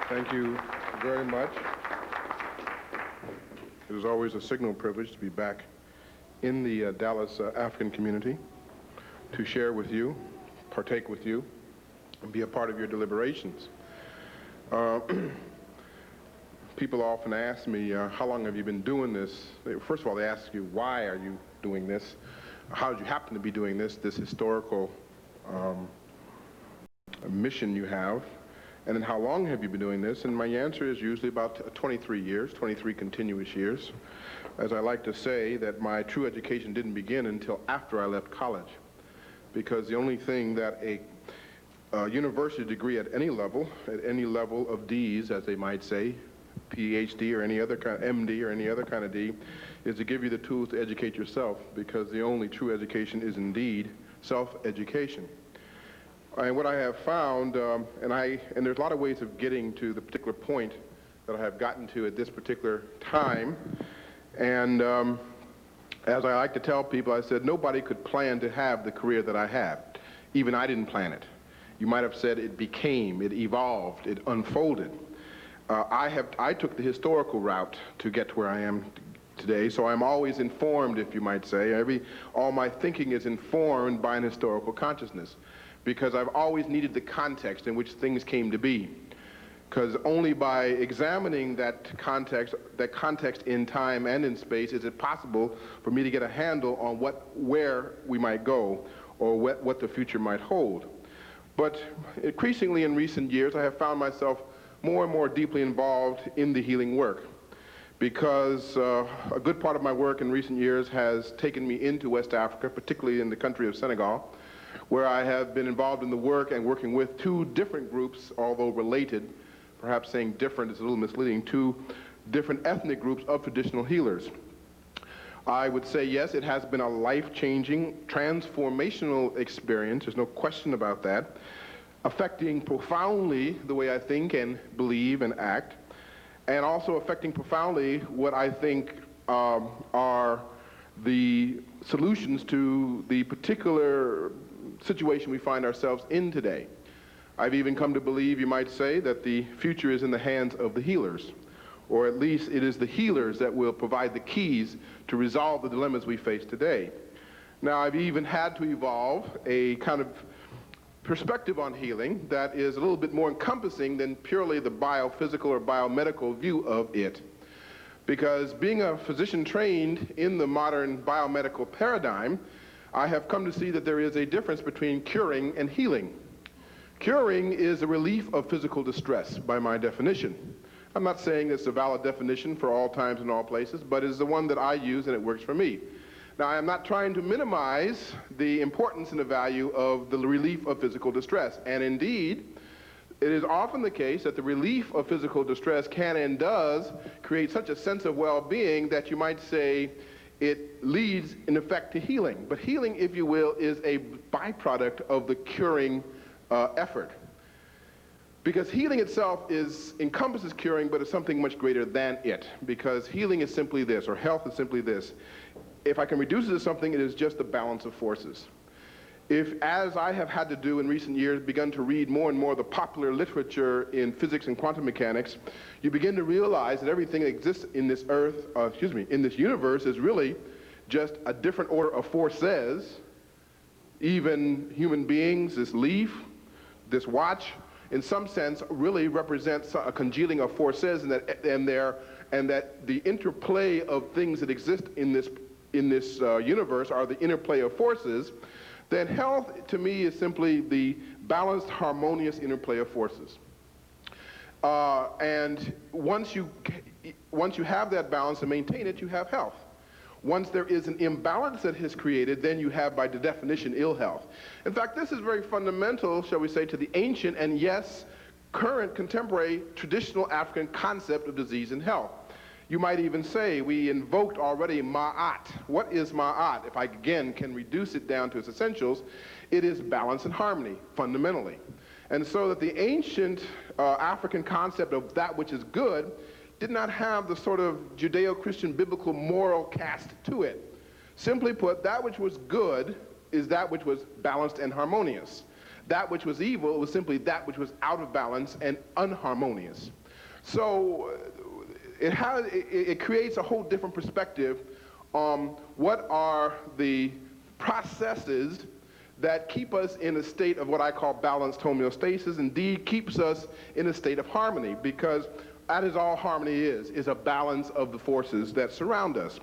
Thank you very much. It is always a signal privilege to be back in the Dallas African community to share with you, partake with you, and be a part of your deliberations. People often ask me, how long have you been doing this? First of all, they ask you, why are you doing this? How did you happen to be doing this historical mission you have? And then how long have you been doing this? And my answer is usually about 23 years, 23 continuous years. As I like to say, that my true education didn't begin until after I left college, because the only thing that a university degree at any level of D's, as they might say, PhD or any other kind, MD or any other kind of D, is to give you the tools to educate yourself, because the only true education is indeed self-education. And what I have found, and there's a lot of ways of getting to the particular point that I have gotten to at this particular time, and as I like to tell people, I said nobody could plan to have the career that I have. Even I didn't plan it. You might have said it became, it evolved, it unfolded. I took the historical route to get to where I am today, so I'm always informed, if you might say. All my thinking is informed by an historical consciousness, because I've always needed the context in which things came to be. Because only by examining that context in time and in space is it possible for me to get a handle on where we might go, or what the future might hold. But increasingly in recent years, I have found myself more and more deeply involved in the healing work, because a good part of my work in recent years has taken me into West Africa, particularly in the country of Senegal, where I have been involved in the work and working with two different groups, although related. Perhaps saying different is a little misleading. Two different ethnic groups of traditional healers. I would say, yes, it has been a life-changing, transformational experience. There's no question about that. Affecting profoundly the way I think and believe and act, and also affecting profoundly what I think are the solutions to the particular situation we find ourselves in today. I've even come to believe, you might say, that the future is in the hands of the healers, or at least it is the healers that will provide the keys to resolve the dilemmas we face today. Now, I've even had to evolve a kind of perspective on healing that is a little bit more encompassing than purely the biophysical or biomedical view of it. Because being a physician trained in the modern biomedical paradigm, I have come to see that there is a difference between curing and healing. Curing is a relief of physical distress, by my definition. I'm not saying it's a valid definition for all times and all places, but it is the one that I use and it works for me. Now, I am not trying to minimize the importance and the value of the relief of physical distress. And indeed, it is often the case that the relief of physical distress can and does create such a sense of well-being that you might say it leads, in effect, to healing. But healing, if you will, is a byproduct of the curing effort. Because healing itself encompasses curing, but it's something much greater than it. Because healing is simply this, or health is simply this. If I can reduce it to something, it is just the balance of forces. If, as I have had to do in recent years, begun to read more and more the popular literature in physics and quantum mechanics, you begin to realize that everything that exists in this in this universe is really just a different order of forces. Even human beings, this leaf, this watch, in some sense, really represents a congealing of forces, and that the interplay of things that exist in this universe are the interplay of forces. Then health, to me, is simply the balanced, harmonious interplay of forces. And once you have that balance and maintain it, you have health. Once there is an imbalance that is created, then you have, by definition, ill health. In fact, this is very fundamental, shall we say, to the ancient and, yes, current, contemporary, traditional African concept of disease and health. You might even say we invoked already Ma'at. What is Ma'at? If I, again, can reduce it down to its essentials, it is balance and harmony, fundamentally. And so that the ancient African concept of that which is good did not have the sort of Judeo-Christian biblical moral cast to it. Simply put, that which was good is that which was balanced and harmonious. that which was evil was simply that which was out of balance and unharmonious. So it creates a whole different perspective on what are the processes that keep us in a state of what I call balanced homeostasis, indeed keeps us in a state of harmony, because that is all harmony is a balance of the forces that surround us.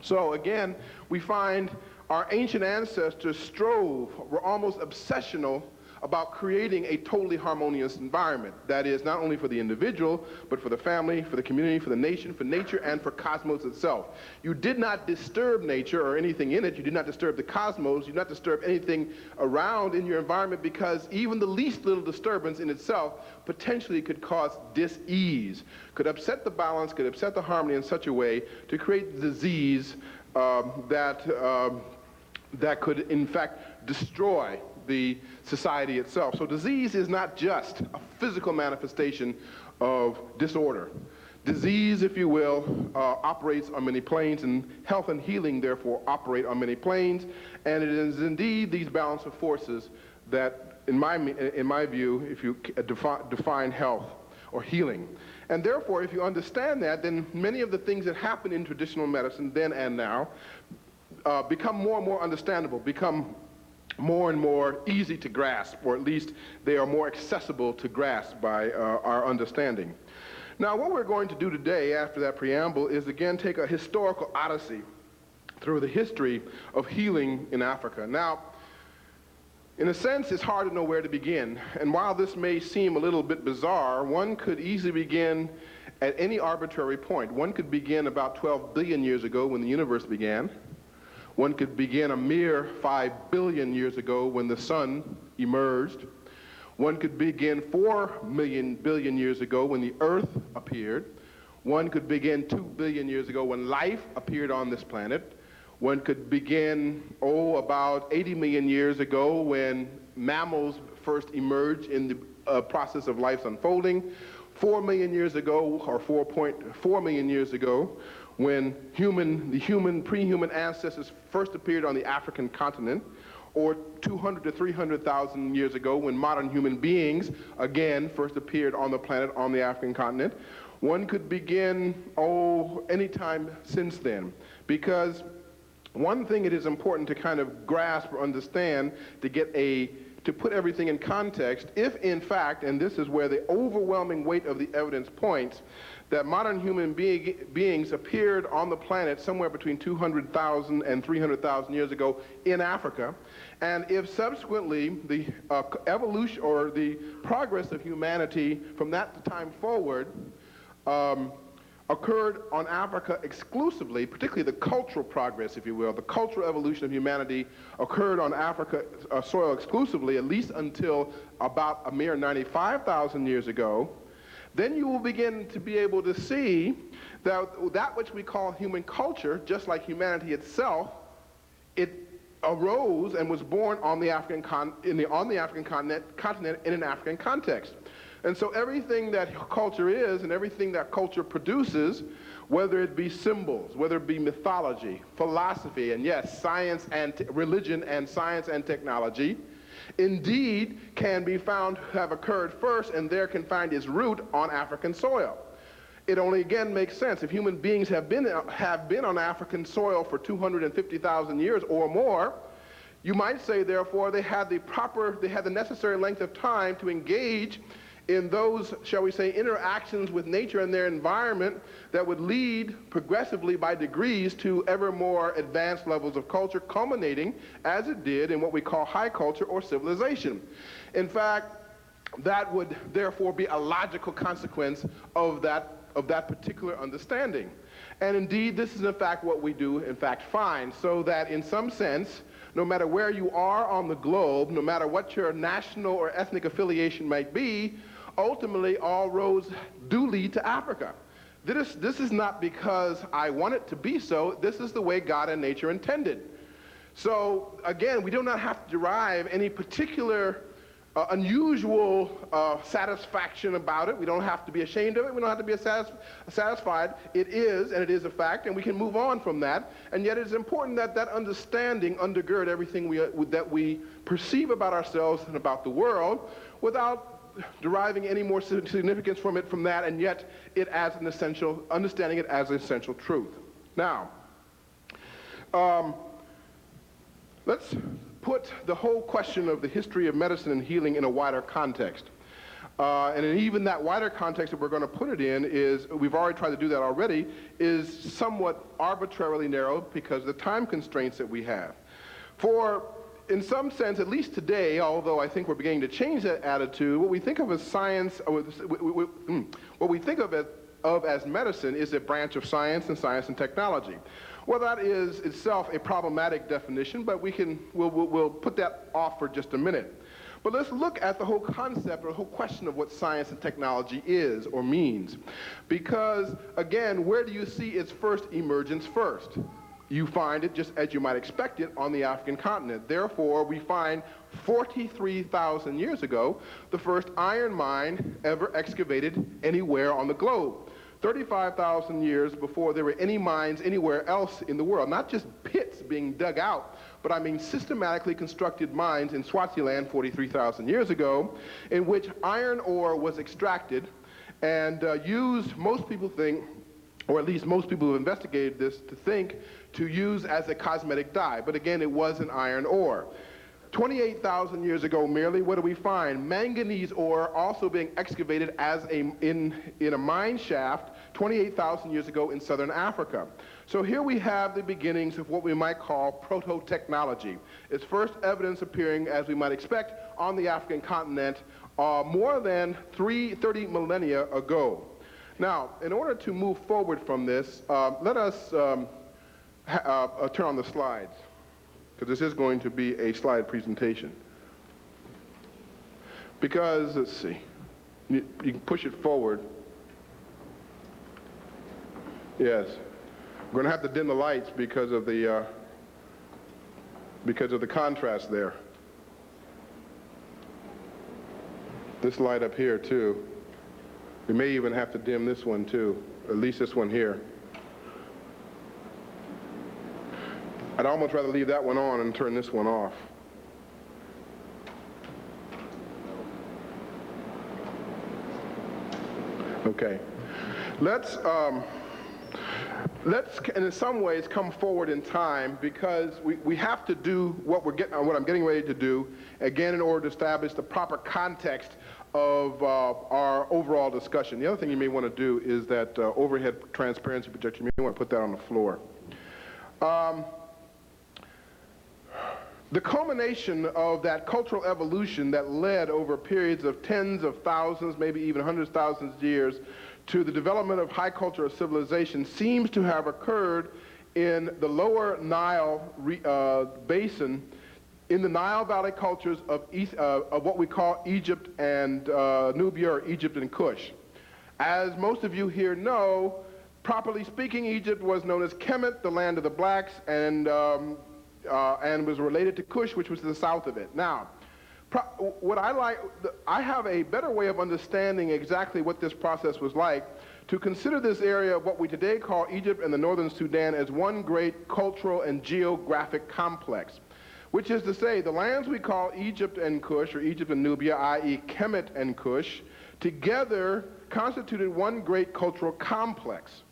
So again, we find our ancient ancestors were almost obsessional about creating a totally harmonious environment. That is, not only for the individual, but for the family, for the community, for the nation, for nature, and for cosmos itself. You did not disturb nature or anything in it. You did not disturb the cosmos. You did not disturb anything around in your environment, because even the least little disturbance in itself potentially could cause dis-ease, could upset the balance, could upset the harmony in such a way to create disease that could, in fact, destroy the society itself. So disease is not just a physical manifestation of disorder. Disease, if you will, operates on many planes, and health and healing, therefore, operate on many planes. And it is indeed these balance of forces that, in my view, if you define health or healing. And therefore, if you understand that, then many of the things that happen in traditional medicine then and now become more and more understandable, become more and more easy to grasp, or at least they are more accessible to grasp by our understanding. Now, what we're going to do today, after that preamble, is again take a historical odyssey through the history of healing in Africa. Now, in a sense, it's hard to know where to begin. And while this may seem a little bit bizarre, one could easily begin at any arbitrary point. One could begin about 12 billion years ago when the universe began. One could begin a mere 5 billion years ago when the sun emerged. One could begin 4 billion years ago when the earth appeared. One could begin 2 billion years ago when life appeared on this planet. One could begin, about 80 million years ago when mammals first emerged in the process of life's unfolding. 4 million years ago, or 4.4 million years ago, when the pre-human ancestors first appeared on the African continent, or 200 to 300,000 years ago when modern human beings, again, first appeared on the planet on the African continent. One could begin, any time since then, because one thing it is important to kind of grasp or understand to put everything in context, if in fact, and this is where the overwhelming weight of the evidence points, that modern human beings appeared on the planet somewhere between 200,000 and 300,000 years ago in Africa, and if subsequently the evolution or the progress of humanity from that time forward occurred on Africa exclusively, particularly the cultural progress, if you will, the cultural evolution of humanity occurred on Africa soil exclusively, at least until about a mere 95,000 years ago, then you will begin to be able to see that which we call human culture, just like humanity itself, it arose and was born on the African continent in an African context. And so everything that culture is and everything that culture produces, whether it be symbols, whether it be mythology, philosophy, and yes, science and religion and science and technology, indeed can be found to have occurred first, and there can find its root on African soil. It only again makes sense. If human beings have been on African soil for 250,000 years or more, you might say, therefore, they had the necessary length of time to engage in those, shall we say, interactions with nature and their environment that would lead progressively by degrees to ever more advanced levels of culture, culminating, as it did, in what we call high culture or civilization. In fact, that would therefore be a logical consequence of that particular understanding. And indeed, this is in fact what we do in fact find, so that in some sense, no matter where you are on the globe, no matter what your national or ethnic affiliation might be, ultimately all roads do lead to Africa. This is not because I want it to be so. This is the way God and nature intended. So again, we do not have to derive any particular unusual satisfaction about it. We don't have to be ashamed of it. We don't have to be satisfied. It is, and it is a fact, and we can move on from that. And yet it is important that that understanding undergird everything that we perceive about ourselves and about the world without deriving any more significance from that, and yet it as an essential, understanding it as an essential truth. Now, let's put the whole question of the history of medicine and healing in a wider context. And in even that wider context that we're going to put it in is, we've already tried to do that already, is somewhat arbitrarily narrow because of the time constraints that we have. For, in some sense, at least today, although I think we're beginning to change that attitude, what we think of as science, what we think of as medicine is a branch of science and technology. Well, that is itself a problematic definition, but we'll put that off for just a minute. But let's look at the whole concept or the whole question of what science and technology is or means. Because, again, where do you see its first emergence first? You find it, just as you might expect it, on the African continent. Therefore, we find 43,000 years ago, the first iron mine ever excavated anywhere on the globe. 35,000 years before there were any mines anywhere else in the world. Not just pits being dug out, but I mean systematically constructed mines in Swaziland 43,000 years ago, in which iron ore was extracted and used, most people think, or at least most people who have investigated this to think, to use as a cosmetic dye. But again, it was an iron ore. 28,000 years ago merely, what do we find? Manganese ore also being excavated as in a mine shaft 28,000 years ago in southern Africa. So here we have the beginnings of what we might call proto-technology. Its first evidence appearing, as we might expect, on the African continent more than 30 millennia ago. Now, in order to move forward from this, let us turn on the slides, because this is going to be a slide presentation. Because, let's see, you can push it forward. Yes. We're going to have to dim the lights because of the contrast there. This light up here, too. We may even have to dim this one, too, at least this one here. I'd almost rather leave that one on and turn this one off. Okay. Let's in some ways come forward in time, because we have to do what I'm getting ready to do, again, in order to establish the proper context of our overall discussion. The other thing you may want to do is that overhead transparency projector. You may want to put that on the floor. The culmination of that cultural evolution that led over periods of tens of thousands, maybe even hundreds of thousands of years, to the development of high cultural civilization seems to have occurred in the lower Nile basin, in the Nile Valley cultures of what we call Egypt and Nubia, or Egypt and Kush. As most of you here know, properly speaking, Egypt was known as Kemet, the land of the blacks, and was related to Kush, which was to the south of it. Now, I have a better way of understanding exactly what this process was like, to consider this area of what we today call Egypt and the northern Sudan as one great cultural and geographic complex, which is to say the lands we call Egypt and Kush, or Egypt and Nubia, i.e. Kemet and Kush, together constituted one great cultural complex.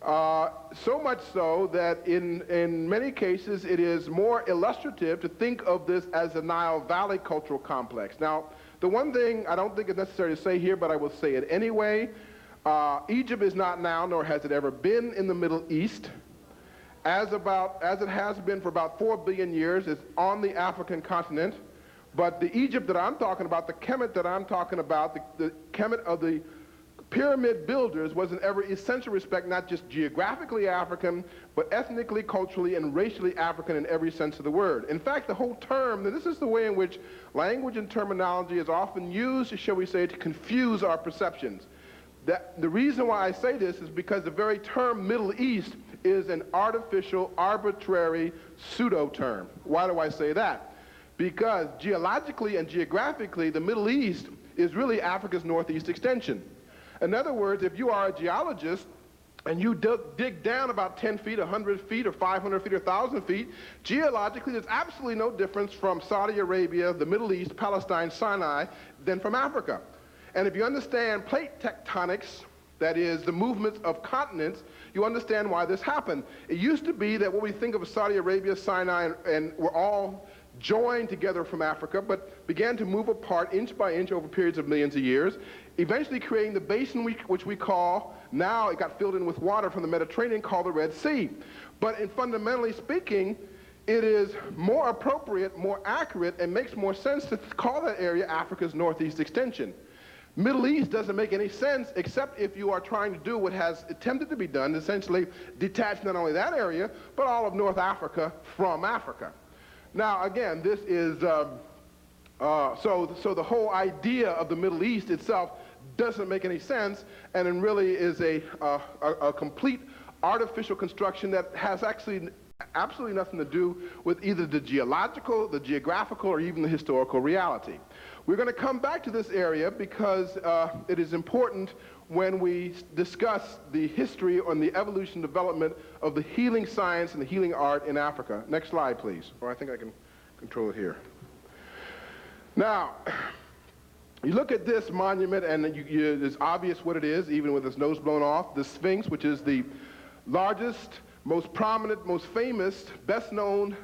So much so that in many cases it is more illustrative to think of this as a Nile Valley cultural complex. Now, the one thing I don't think it's necessary to say here, but I will say it anyway, Egypt is not now, nor has it ever been, in the Middle East. As it has been for about 4 billion years, it's on the African continent. But the Egypt that I'm talking about, the Kemet that I'm talking about, the Kemet of the pyramid builders, was in every essential respect not just geographically African, but ethnically, culturally, and racially African in every sense of the word. In fact, the whole term, this is the way in which language and terminology is often used, shall we say, to confuse our perceptions. The reason why I say this is because the very term Middle East is an artificial, arbitrary pseudo-term. Why do I say that? because geologically and geographically, the Middle East is really Africa's northeast extension. In other words, if you are a geologist and you dig down about 10 feet, 100 feet, or 500 feet, or 1,000 feet, geologically there's absolutely no difference from Saudi Arabia, the Middle East, Palestine, Sinai, than from Africa. And if you understand plate tectonics, that is, the movements of continents, you understand why this happened. It used to be that what we think of Saudi Arabia, Sinai, and were all joined together from Africa, but began to move apart inch by inch over periods of millions of years, eventually creating the basin which we call, now it got filled in with water from the Mediterranean, called the Red Sea. But in fundamentally speaking, it is more appropriate, more accurate, and makes more sense to call that area Africa's northeast extension. Middle East doesn't make any sense except if you are trying to do what has attempted to be done, essentially detach not only that area, but all of North Africa from Africa. Now, again, this is, so the whole idea of the Middle East itself doesn't make any sense, and it really is a complete artificial construction that has actually absolutely nothing to do with either the geological, the geographical, or even the historical reality. We're going to come back to this area because it is important when we discuss the history and the evolution development of the healing science and the healing art in Africa. Next slide, please. Or I think I can control it here. Now, you look at this monument and it's obvious what it is, even with its nose blown off. The Sphinx, which is the largest, most prominent, most famous, best known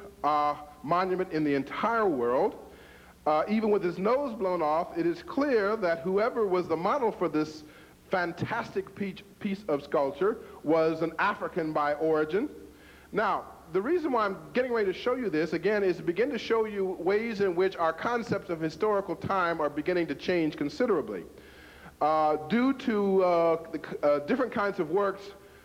monument in the entire world. Even with his nose blown off, it is clear that whoever was the model for this fantastic piece of sculpture was an African by origin. Now, the reason why I'm getting ready to show you this, again, is to begin to show you ways in which our concepts of historical time are beginning to change considerably. Due to different kinds of works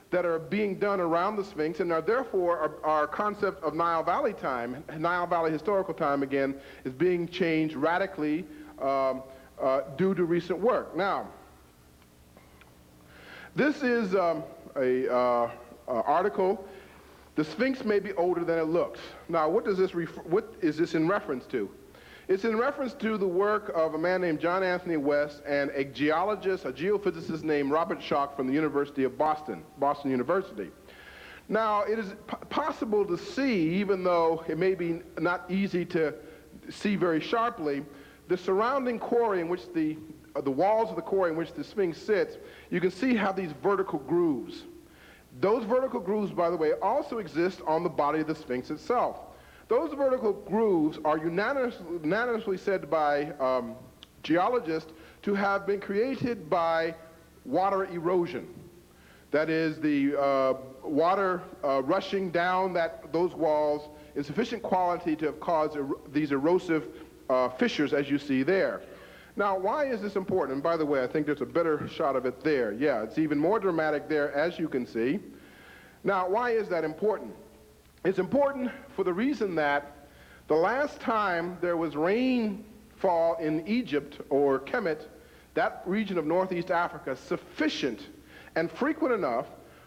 that are being done around the Sphinx, and therefore our concept of Nile Valley time, Nile Valley historical time again, is being changed radically due to recent work. Now, this is an article. The Sphinx may be older than it looks. Now, what is this in reference to? It's in reference to the work of a man named John Anthony West and a geologist, a geophysicist named Robert Schoch from the University of Boston University. Now, it is possible to see, even though it may be not easy to see very sharply, the surrounding quarry in which the walls of the quarry in which the Sphinx sits, you can see how these vertical grooves. Those vertical grooves, by the way, also exist on the body of the Sphinx itself. Those vertical grooves are unanimously said by geologists to have been created by water erosion. That is, the water rushing down those walls in sufficient quantity to have caused these erosive fissures, as you see there. Now, why is this important? And by the way, I think there's a better shot of it there. Yeah, it's even more dramatic there, as you can see. Now, why is that important? It's important for the reason that the last time there was rainfall in Egypt or Kemet, that region of northeast Africa, sufficient and frequent enough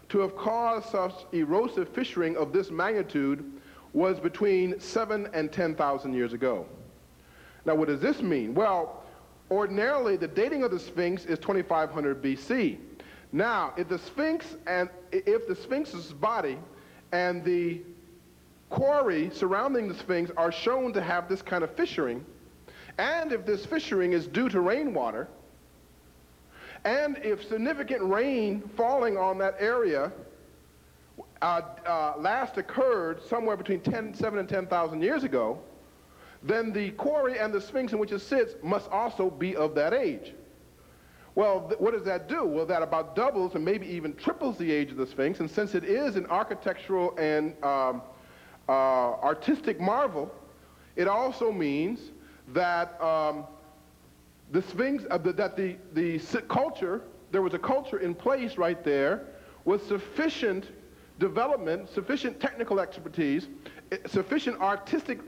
to have caused such erosive fissuring of this magnitude was between 7,000 and 10,000 years ago. Now, what does this mean? Well, ordinarily, the dating of the Sphinx is 2500 BC. Now, if the Sphinx's body and the quarry surrounding the Sphinx are shown to have this kind of fissuring, and if this fissuring is due to rainwater, and if significant rain falling on that area last occurred somewhere between 7,000 and 10,000 years ago, then the quarry and the Sphinx in which it sits must also be of that age. Well, what does that do? Well, that about doubles and maybe even triples the age of the Sphinx, and since it is an architectural and artistic marvel, it also means that the Sphinx, the culture, there was a culture in place right there with sufficient development, sufficient technical expertise, sufficient artistic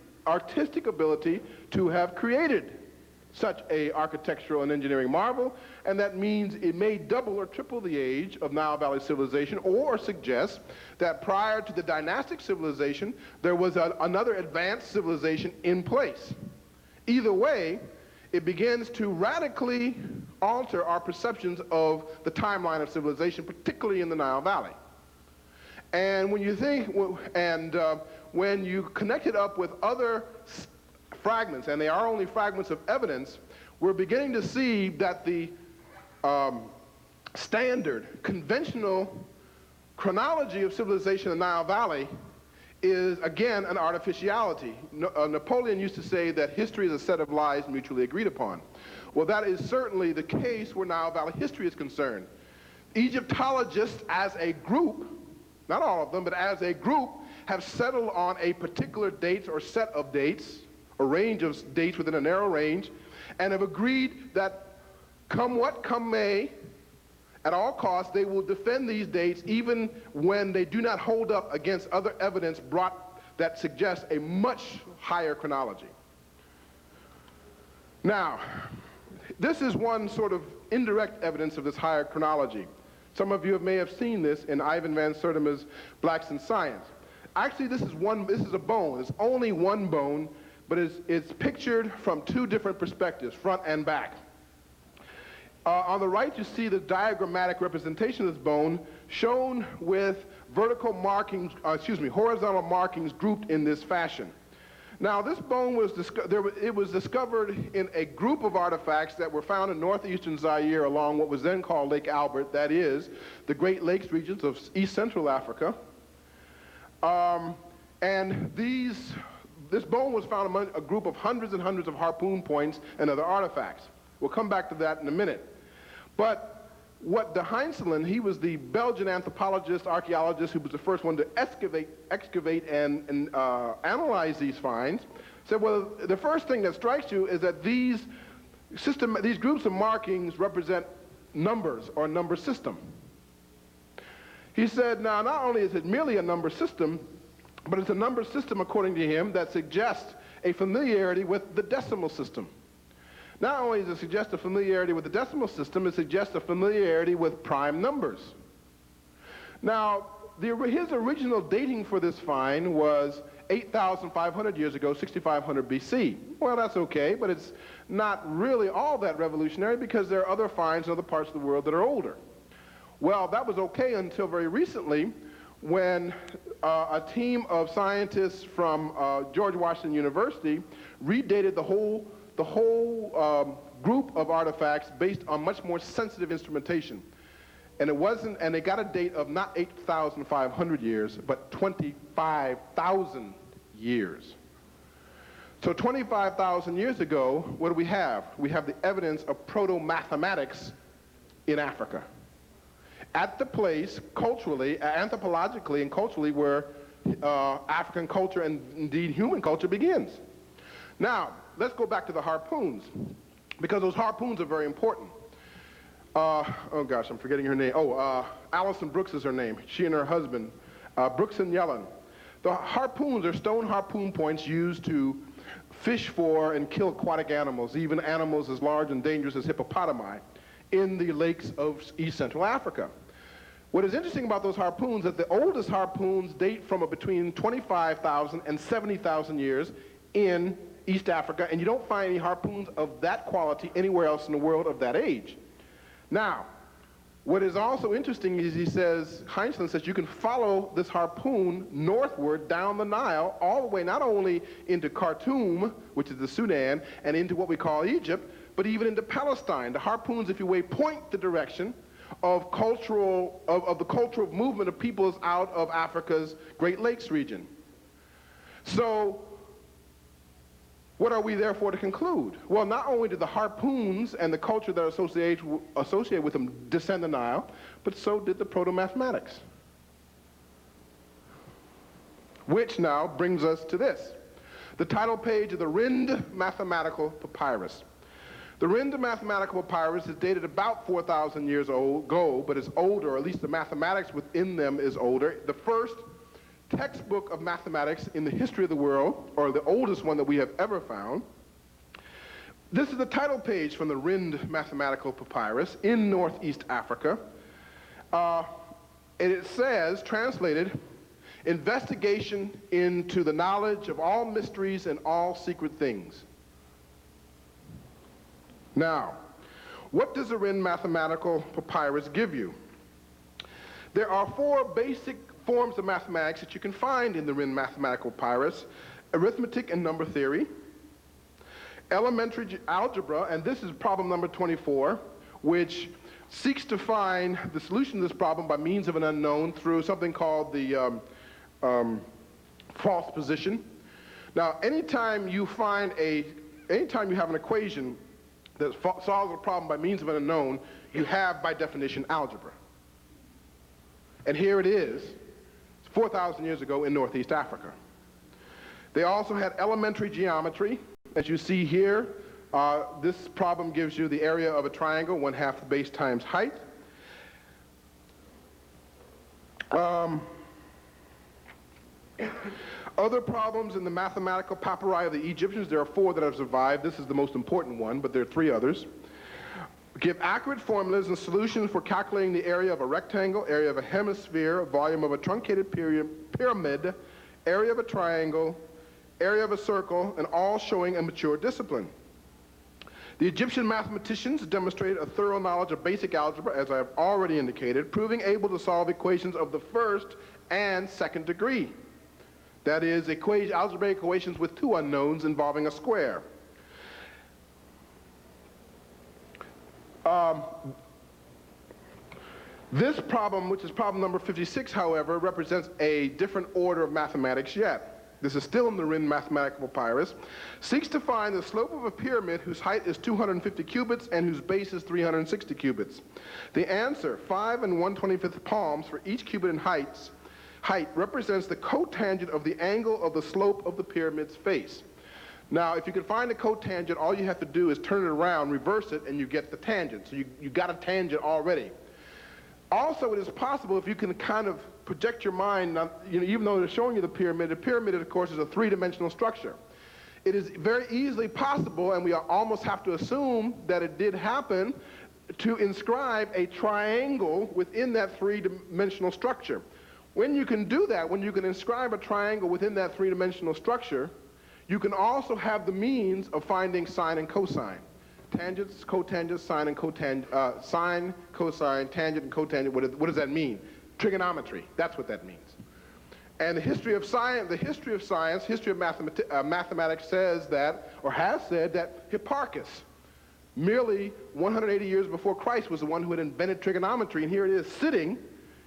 ability to have created such a architectural and engineering marvel, and that means it may double or triple the age of Nile Valley civilization, or suggests that prior to the dynastic civilization, there was another advanced civilization in place. Either way, it begins to radically alter our perceptions of the timeline of civilization, particularly in the Nile Valley. And when you think, when you connect it up with other fragments, and they are only fragments of evidence, we're beginning to see that the standard, conventional chronology of civilization in the Nile Valley is, again, an artificiality. Napoleon used to say that history is a set of lies mutually agreed upon. Well, that is certainly the case where Nile Valley history is concerned. Egyptologists as a group, not all of them, but as a group, have settled on a particular date or set of dates, a range of dates within a narrow range, and have agreed that come what come may, at all costs, they will defend these dates even when they do not hold up against other evidence brought that suggests a much higher chronology. Now, this is one sort of indirect evidence of this higher chronology. Some of you may have seen this in Ivan Van Sertima's Blacks in Science. Actually, this is a bone. It's only one bone, but it's pictured from two different perspectives, front and back. On the right, you see the diagrammatic representation of this bone shown with horizontal markings grouped in this fashion. Now, this bone was discovered in a group of artifacts that were found in northeastern Zaire along what was then called Lake Albert, that is, the Great Lakes regions of East Central Africa. And this bone was found among a group of hundreds and hundreds of harpoon points and other artifacts. We'll come back to that in a minute. But what de Heinzelin, he was the Belgian anthropologist, archaeologist, who was the first one to excavate and analyze these finds, said, well, the first thing that strikes you is that these groups of markings represent numbers or a number system. He said, now, not only is it merely a number system, but it's a number system, according to him, that suggests a familiarity with the decimal system. Not only does it suggest a familiarity with the decimal system, it suggests a familiarity with prime numbers. Now, his original dating for this find was 8,500 years ago, 6,500 BC. Well, that's okay, but it's not really all that revolutionary because there are other finds in other parts of the world that are older. Well, that was okay until very recently when a team of scientists from George Washington University redated the whole group of artifacts based on much more sensitive instrumentation. And they got a date of not 8,500 years, but 25,000 years. So 25,000 years ago, what do we have? We have the evidence of proto-mathematics in Africa. At the place, culturally, anthropologically and culturally, where African culture and indeed human culture begins. Now, let's go back to the harpoons, because those harpoons are very important. Oh gosh, I'm forgetting her name. Allison Brooks is her name. She and her husband, Brooks and Yellen. The harpoons are stone harpoon points used to fish for and kill aquatic animals, even animals as large and dangerous as hippopotami, in the lakes of East Central Africa. What is interesting about those harpoons is that the oldest harpoons date from between 25,000 and 70,000 years in East Africa, and you don't find any harpoons of that quality anywhere else in the world of that age. Now, what is also interesting is Heinzelin says you can follow this harpoon northward down the Nile all the way not only into Khartoum, which is the Sudan, and into what we call Egypt, but even into Palestine. The harpoons, if you will, point the direction of the cultural movement of peoples out of Africa's Great Lakes region. So, what are we therefore to conclude? Well, not only did the harpoons and the culture that are associated with them descend the Nile, but so did the proto-mathematics. Which now brings us to this. The title page of the Rind Mathematical Papyrus. The Rind Mathematical Papyrus is dated about 4,000 years ago, but it's older, or at least the mathematics within them is older. The first textbook of mathematics in the history of the world, or the oldest one that we have ever found. This is the title page from the Rind Mathematical Papyrus in Northeast Africa. And it says, translated, investigation into the knowledge of all mysteries and all secret things. Now, what does the Rind Mathematical Papyrus give you? There are 4 basic forms of mathematics that you can find in the Rind Mathematical Papyrus: arithmetic and number theory, elementary algebra, and this is problem number 24, which seeks to find the solution to this problem by means of an unknown through something called the false position. Now, anytime you have an equation that solves a problem by means of an unknown, you have, by definition, algebra. And here it is, 4,000 years ago in Northeast Africa. They also had elementary geometry. As you see here, this problem gives you the area of a triangle, 1/2 the base times height. Other problems in the mathematical papyri of the Egyptians, there are 4 that have survived. This is the most important one, but there are 3 others. Give accurate formulas and solutions for calculating the area of a rectangle, area of a hemisphere, volume of a truncated pyramid, area of a triangle, area of a circle, and all showing a mature discipline. The Egyptian mathematicians demonstrated a thorough knowledge of basic algebra, as I have already indicated, proving able to solve equations of the 1st and 2nd degree. That is, algebraic equations with 2 unknowns involving a square. This problem, which is problem number 56, however, represents a different order of mathematics yet. This is still in the Rind Mathematical Papyrus, seeks to find the slope of a pyramid whose height is 250 cubits and whose base is 360 cubits. The answer, 5 1/25 palms for each cubit in height represents the cotangent of the angle of the slope of the pyramid's face. Now, if you can find a cotangent, all you have to do is turn it around, reverse it, and you get the tangent. So you got a tangent already. Also, it is possible, if you can kind of project your mind, even though they're showing you the pyramid, of course, is a 3-dimensional structure. It is very easily possible, and we almost have to assume that it did happen, to inscribe a triangle within that 3-dimensional structure. When you can do that, when you can inscribe a triangle within that 3-dimensional structure, you can also have the means of finding sine and cosine. Tangents, cotangents, sine and cotangent, sine, cosine, tangent, and cotangent. What does that mean? Trigonometry. That's what that means. And the history of mathematics says that, or has said that, Hipparchus, merely 180 years before Christ, was the one who had invented trigonometry. And here it is, sitting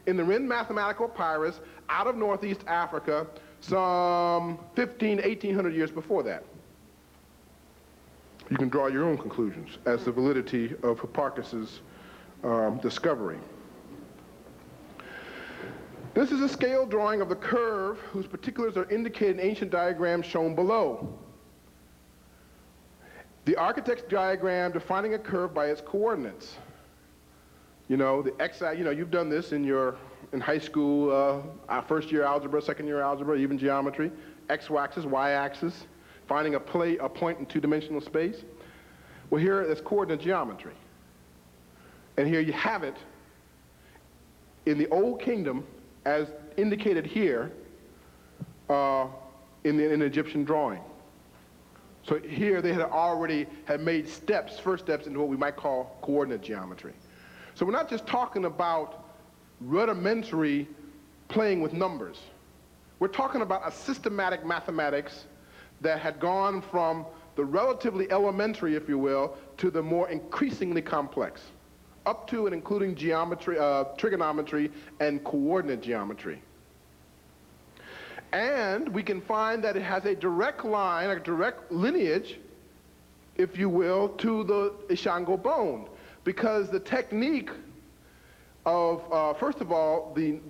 in the Rind Mathematical Papyrus out of Northeast Africa, some 1800 years before that. You can draw your own conclusions as to the validity of Hipparchus's discovery. This is a scale drawing of the curve whose particulars are indicated in ancient diagrams shown below. The architect's diagram defining a curve by its coordinates. The x-axis, you've done this in high school, first year algebra, second year algebra, even geometry. X-axis, y-axis, finding a point in 2-dimensional space. Well, here it's coordinate geometry. And here you have it in the Old Kingdom, as indicated here in the Egyptian drawing. So here they had made first steps into what we might call coordinate geometry. So we're not just talking about rudimentary playing with numbers. We're talking about a systematic mathematics that had gone from the relatively elementary, if you will, to the more increasingly complex, up to and including geometry, trigonometry, and coordinate geometry. And we can find that it has a direct line, a direct lineage, if you will, to the Ishango bone, because the technique of, first of all, the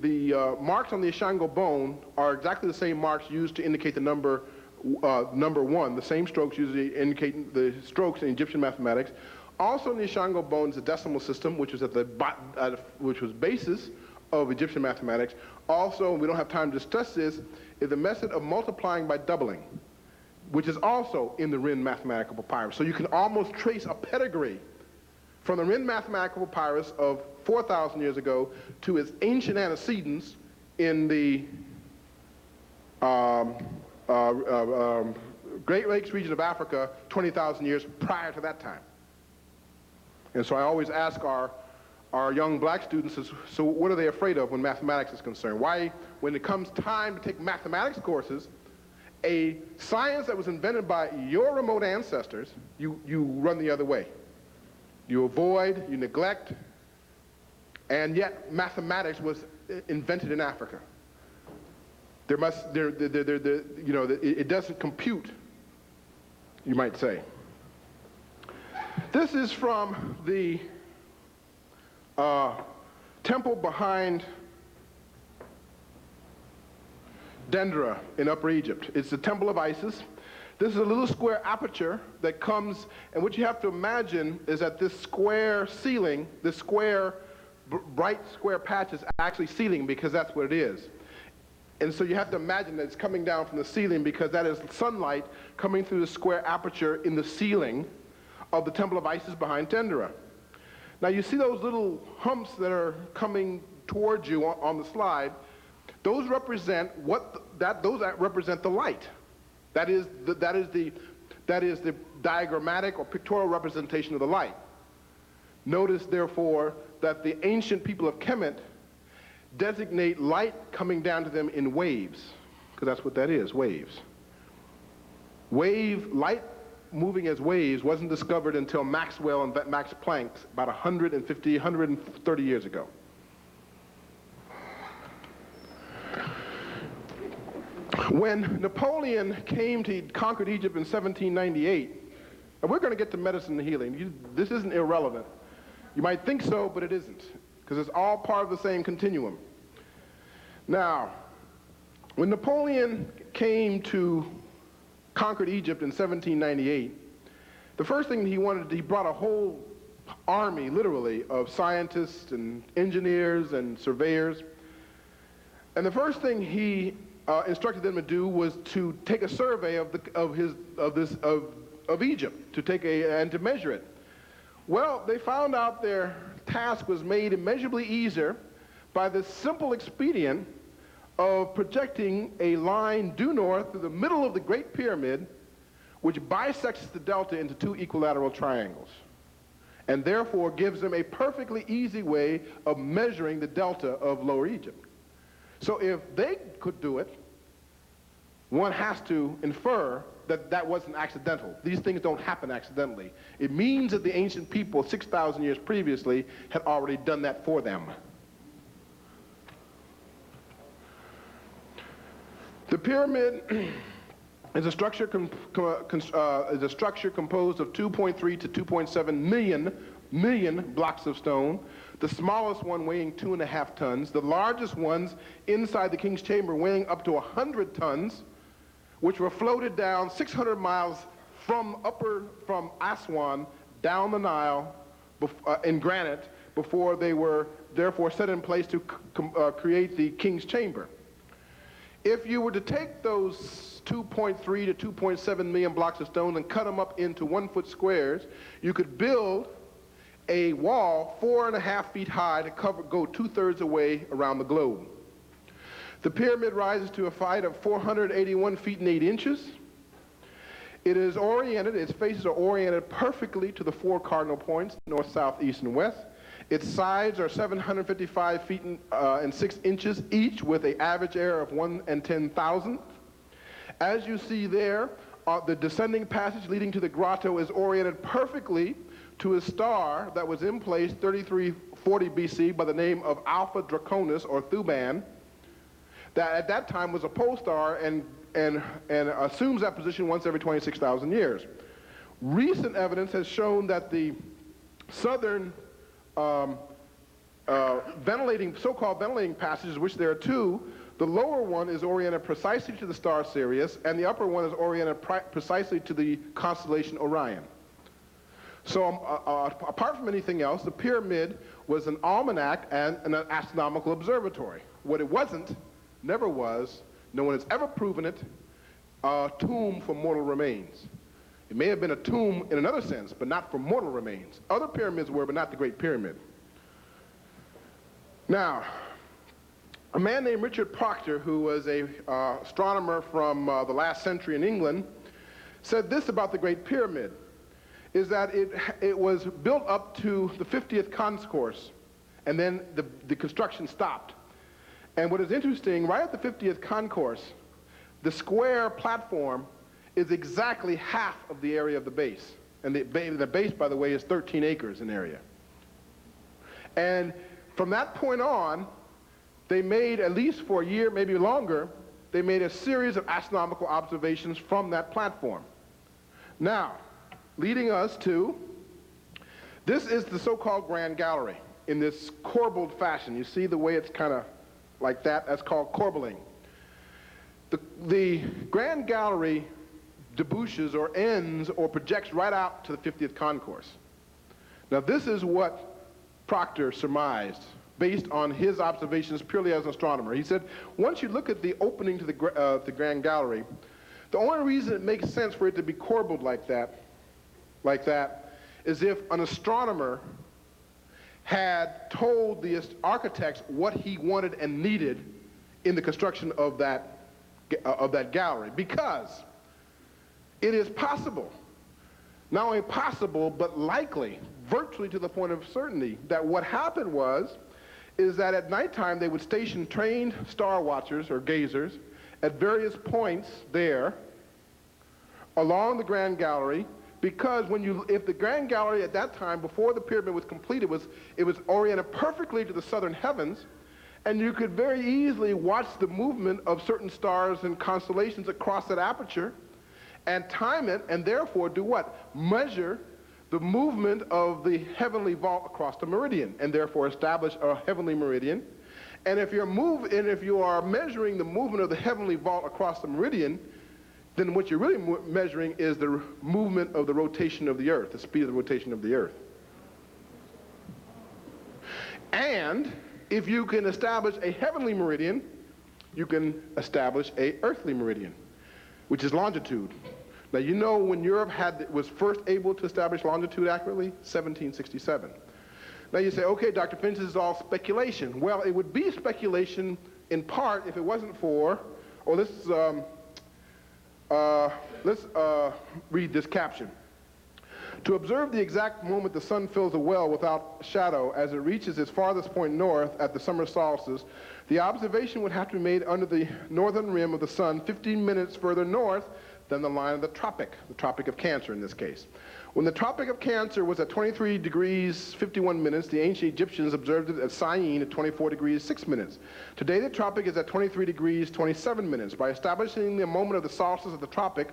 marks on the Ishango bone are exactly the same marks used to indicate the number 1, the same strokes usually indicate the strokes in Egyptian mathematics. Also in the Ishango bone is the decimal system, which was which was basis of Egyptian mathematics. Also, we don't have time to discuss this, is the method of multiplying by doubling. which is also in the Rin mathematical papyrus. So you can almost trace a pedigree from the Rin mathematical papyrus of 4,000 years ago to its ancient antecedents in the Great Lakes region of Africa 20,000 years prior to that time. And so I always ask our young black students, so what are they afraid of when mathematics is concerned? Why, when it comes time to take mathematics courses, a science that was invented by your remote ancestors, you run the other way. You avoid, you neglect, and yet mathematics was invented in Africa. It doesn't compute, you might say. This is from the temple behind Dendera in Upper Egypt. It's the temple of Isis. This is a little square aperture that comes, and what you have to imagine is that this square ceiling, this square, bright square patch is actually ceiling because that's what it is. And so you have to imagine that it's coming down from the ceiling because that is sunlight coming through the square aperture in the ceiling of the temple of Isis behind Dendera. Now you see those little humps that are coming towards you on the slide. Those represent those represent the light. That is the diagrammatic or pictorial representation of the light. Notice, therefore, that the ancient people of Kemet designate light coming down to them in waves, because that's what that is, waves. Light moving as waves wasn't discovered until Maxwell and Max Planck about 150, 130 years ago. When Napoleon conquered Egypt in 1798, and we're going to get to medicine and healing. This isn't irrelevant. You might think so, but it isn't, because it's all part of the same continuum. Now, when Napoleon conquered Egypt in 1798, the first thing he brought a whole army, literally, of scientists and engineers and surveyors. And the first thing he instructed them to do was to take a survey of Egypt, and to measure it. Well, they found out their task was made immeasurably easier by the simple expedient of projecting a line due north through the middle of the Great Pyramid, which bisects the delta into two equilateral triangles, and therefore gives them a perfectly easy way of measuring the delta of Lower Egypt. So if they could do it, one has to infer that that wasn't accidental. These things don't happen accidentally. It means that the ancient people 6,000 years previously had already done that for them. The pyramid is a structure composed of 2.3 to 2.7 million blocks of stone, the smallest one weighing 2.5 tons, the largest ones inside the king's chamber weighing up to 100 tons, which were floated down 600 miles from Aswan down the Nile in granite before they were therefore set in place to create the king's chamber. If you were to take those 2.3 to 2.7 million blocks of stone and cut them up into 1-foot squares, you could build a wall 4.5 feet high to go 2/3 away around the globe. The pyramid rises to a height of 481 feet and 8 inches. It is oriented, its faces are oriented perfectly to the 4 cardinal points, north, south, east, and west. Its sides are 755 feet and 6 inches each, with an average area of 1 10,000. As you see there, the descending passage leading to the grotto is oriented perfectly to a star that was in place 3340 BC by the name of Alpha Draconis, or Thuban, that at that time was a pole star and assumes that position once every 26,000 years. Recent evidence has shown that the southern so-called ventilating passages, which there are 2, the lower one is oriented precisely to the star Sirius, and the upper one is oriented precisely to the constellation Orion. So apart from anything else, the pyramid was an almanac and an astronomical observatory. What it wasn't, never was, no one has ever proven it, a tomb for mortal remains. It may have been a tomb in another sense, but not for mortal remains. Other pyramids were, but not the Great Pyramid. Now, a man named Richard Proctor, who was an astronomer from the last century in England, said this about the Great Pyramid, is that it was built up to the 50th concourse, and then the construction stopped. And what is interesting, right at the 50th concourse, the square platform is exactly half of the area of the base. And the base, by the way, is 13 acres in area. And from that point on, they made, at least for a year, maybe longer, they made a series of astronomical observations from that platform. Now, leading us to, this is the so-called Grand Gallery in this corbelled fashion. You see the way it's kind of like that? That's called corbelling. The Grand Gallery debouches or ends or projects right out to the 50th concourse. Now, this is what Proctor surmised based on his observations purely as an astronomer. He said, once you look at the opening to the Grand Gallery, the only reason it makes sense for it to be corbelled like that is if an astronomer had told the architects what he wanted and needed in the construction of that gallery, because it is possible, not only possible, but likely, virtually to the point of certainty, that what happened is that at nighttime they would station trained star watchers or gazers at various points there along the Grand Gallery, because if the Grand Gallery at that time, before the pyramid was completed, it was oriented perfectly to the southern heavens, and you could very easily watch the movement of certain stars and constellations across that aperture and time it, and therefore do what? Measure the movement of the heavenly vault across the meridian, and therefore establish a heavenly meridian. And if you are measuring the movement of the heavenly vault across the meridian, then what you're really measuring is the movement of the rotation of the earth, the speed of the rotation of the earth. And if you can establish a heavenly meridian, you can establish a earthly meridian, which is longitude. Now, you know when Europe was first able to establish longitude accurately? 1767. Now you say, okay, Dr. Finch, this is all speculation. Well, it would be speculation in part if it wasn't for, let's read this caption. To observe the exact moment the sun fills a well without shadow as it reaches its farthest point north at the summer solstice, the observation would have to be made under the northern rim of the sun 15 minutes further north than the line of the Tropic of Cancer in this case. When the Tropic of Cancer was at 23 degrees 51 minutes, the ancient Egyptians observed it at Syene at 24 degrees 6 minutes. Today the Tropic is at 23 degrees 27 minutes. By establishing the moment of the solstice of the Tropic,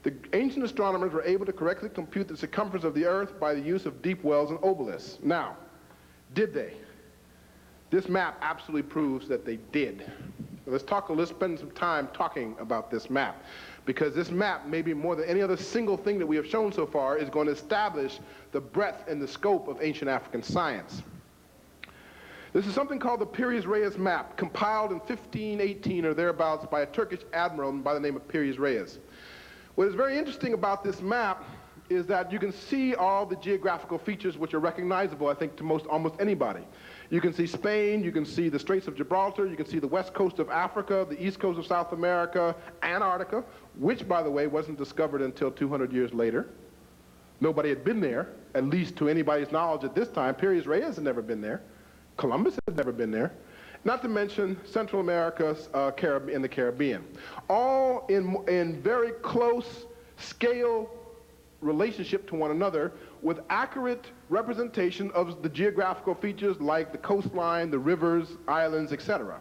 the ancient astronomers were able to correctly compute the circumference of the Earth by the use of deep wells and obelisks. Now, did they? This map absolutely proves that they did. Let's spend some time talking about this map, because this map, maybe more than any other single thing that we have shown so far, is going to establish the breadth and the scope of ancient African science. This is something called the Pires Reyes map, compiled in 1518 or thereabouts by a Turkish admiral by the name of Pires Reyes. What is very interesting about this map is that you can see all the geographical features which are recognizable, I think, to almost anybody. You can see Spain, you can see the Straits of Gibraltar, you can see the west coast of Africa, the east coast of South America, Antarctica, which, by the way, wasn't discovered until 200 years later. Nobody had been there, at least to anybody's knowledge at this time. Pires Reyes had never been there. Columbus had never been there. Not to mention Central America and the Caribbean. All in very close scale relationship to one another, with accurate representation of the geographical features like the coastline, the rivers, islands, etc.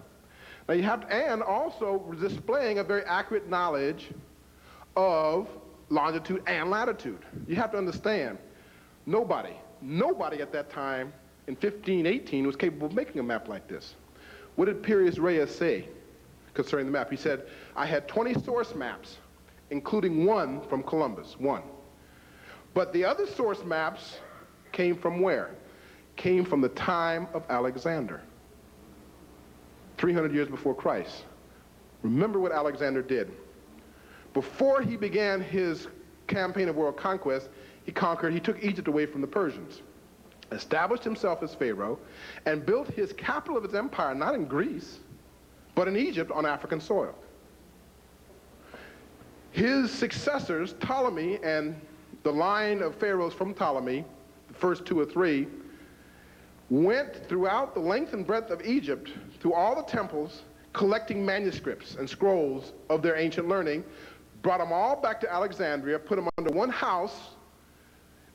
Now you have and also displaying a very accurate knowledge of longitude and latitude. You have to understand, nobody at that time in 1518 was capable of making a map like this. What did Pires Reyes say concerning the map? He said, I had 20 source maps, including one from Columbus, one. But the other source maps came from where? Came from the time of Alexander, 300 years before Christ. Remember what Alexander did. Before he began his campaign of world conquest, he took Egypt away from the Persians, established himself as Pharaoh, and built his capital of his empire not in Greece, but in Egypt on African soil. His successors, Ptolemy and the line of pharaohs from Ptolemy, the first two or three, went throughout the length and breadth of Egypt, through all the temples, collecting manuscripts and scrolls of their ancient learning, brought them all back to Alexandria, put them under one house,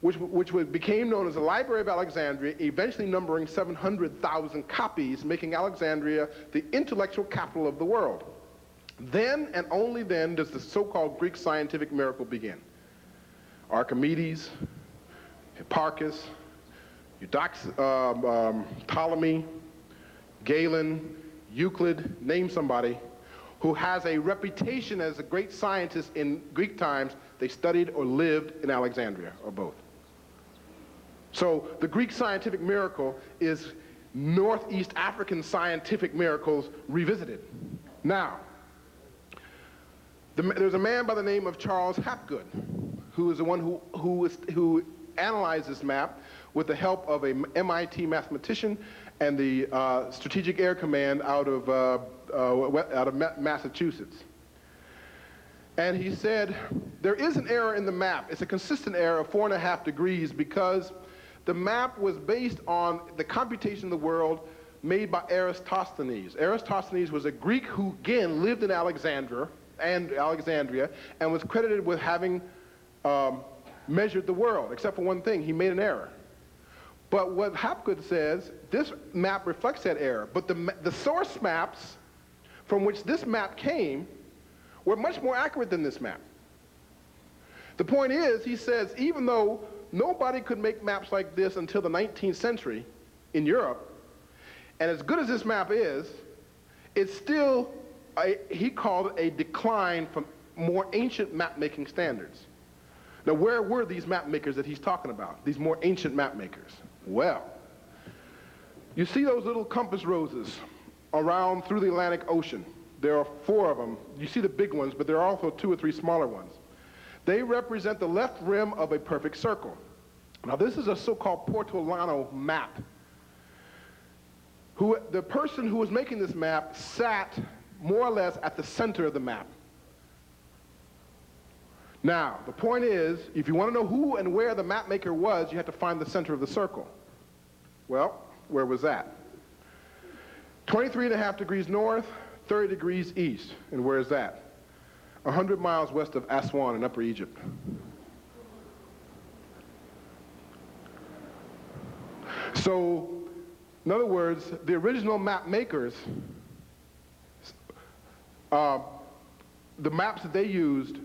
which became known as the Library of Alexandria, eventually numbering 700,000 copies, making Alexandria the intellectual capital of the world. Then and only then does the so-called Greek scientific miracle begin. Archimedes, Hipparchus, Ptolemy, Galen, Euclid, name somebody, who has a reputation as a great scientist in Greek times. They studied or lived in Alexandria, or both. So the Greek scientific miracle is Northeast African scientific miracles revisited. Now, there's a man by the name of Charles Hapgood, who is the one who analyzed this map with the help of a MIT mathematician and the Strategic Air Command out of Massachusetts. And he said, there is an error in the map. It's a consistent error of 4.5 degrees because the map was based on the computation of the world made by Eratosthenes. Eratosthenes was a Greek who, again, lived in Alexandria and was credited with having measured the world, except for one thing: he made an error. But what Hapgood says, this map reflects that error. But the source maps from which this map came were much more accurate than this map. The point is, he says, even though nobody could make maps like this until the 19th century in Europe, and as good as this map is, it's still, he called it a decline from more ancient map-making standards. Now, where were these map makers that he's talking about, these more ancient map makers? Well, you see those little compass roses around through the Atlantic Ocean. There are 4 of them. You see the big ones, but there are also 2 or 3 smaller ones. They represent the left rim of a perfect circle. Now, this is a so-called Portolano map. The person who was making this map sat more or less at the center of the map. Now, the point is, if you want to know who and where the map maker was, you have to find the center of the circle. Well, where was that? 23.5 degrees north, 30 degrees east. And where is that? 100 miles west of Aswan in Upper Egypt. So, in other words, the original map makers, the maps that they used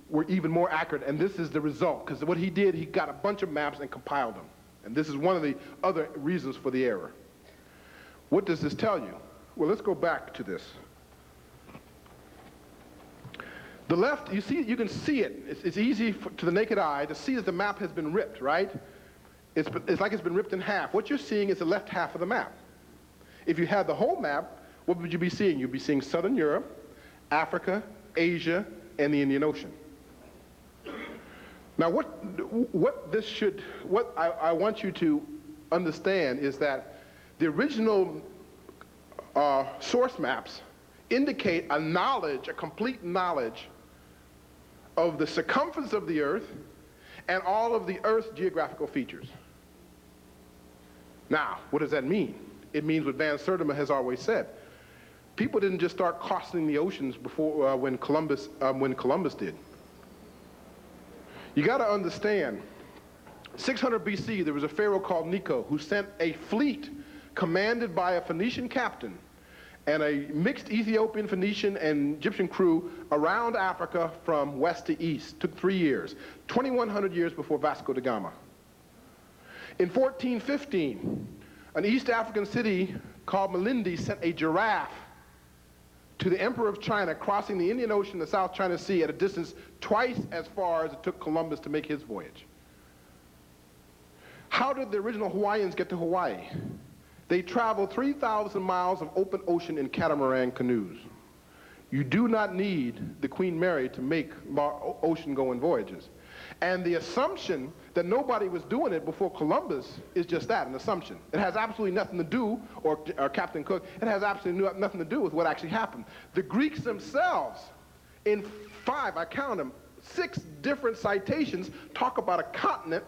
were even more accurate, and this is the result, because what he did, he got a bunch of maps and compiled them. And this is one of the other reasons for the error. What does this tell you? Well, let's go back to this. The left, you see, you can see it. It's easy to the naked eye to see that the map has been ripped, right? It's like it's been ripped in half. What you're seeing is the left half of the map. If you had the whole map, what would you be seeing? You'd be seeing Southern Europe, Africa, Asia, and the Indian Ocean. Now, what I want you to understand is that the original source maps indicate a knowledge, a complete knowledge of the circumference of the Earth and all of the Earth's geographical features. Now, what does that mean? It means what Van Sertima has always said. People didn't just start crossing the oceans before when Columbus did. You got to understand, 600 BC, there was a pharaoh called Necho who sent a fleet commanded by a Phoenician captain and a mixed Ethiopian, Phoenician, and Egyptian crew around Africa from west to east. Took 3 years, 2,100 years before Vasco da Gama. In 1415, an East African city called Malindi sent a giraffe to the Emperor of China, crossing the Indian Ocean and the South China Sea at a distance twice as far as it took Columbus to make his voyage. How did the original Hawaiians get to Hawaii? They traveled 3,000 miles of open ocean in catamaran canoes. You do not need the Queen Mary to make ocean-going voyages. And the assumption that nobody was doing it before Columbus is just that, an assumption. It has absolutely nothing to do, or Captain Cook, it has absolutely nothing to do with what actually happened. The Greeks themselves, in 5, I count them, 6 different citations, talk about a continent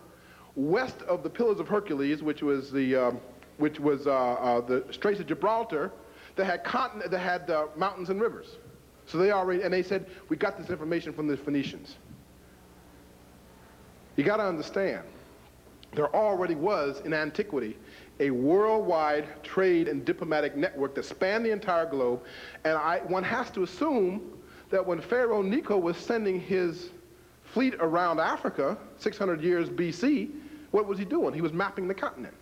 west of the Pillars of Hercules, which was the Straits of Gibraltar, that had mountains and rivers. So they said, we got this information from the Phoenicians. You got to understand, there already was in antiquity a worldwide trade and diplomatic network that spanned the entire globe, and one has to assume that when Pharaoh Necho was sending his fleet around Africa, 600 years BC, what was he doing? He was mapping the continent.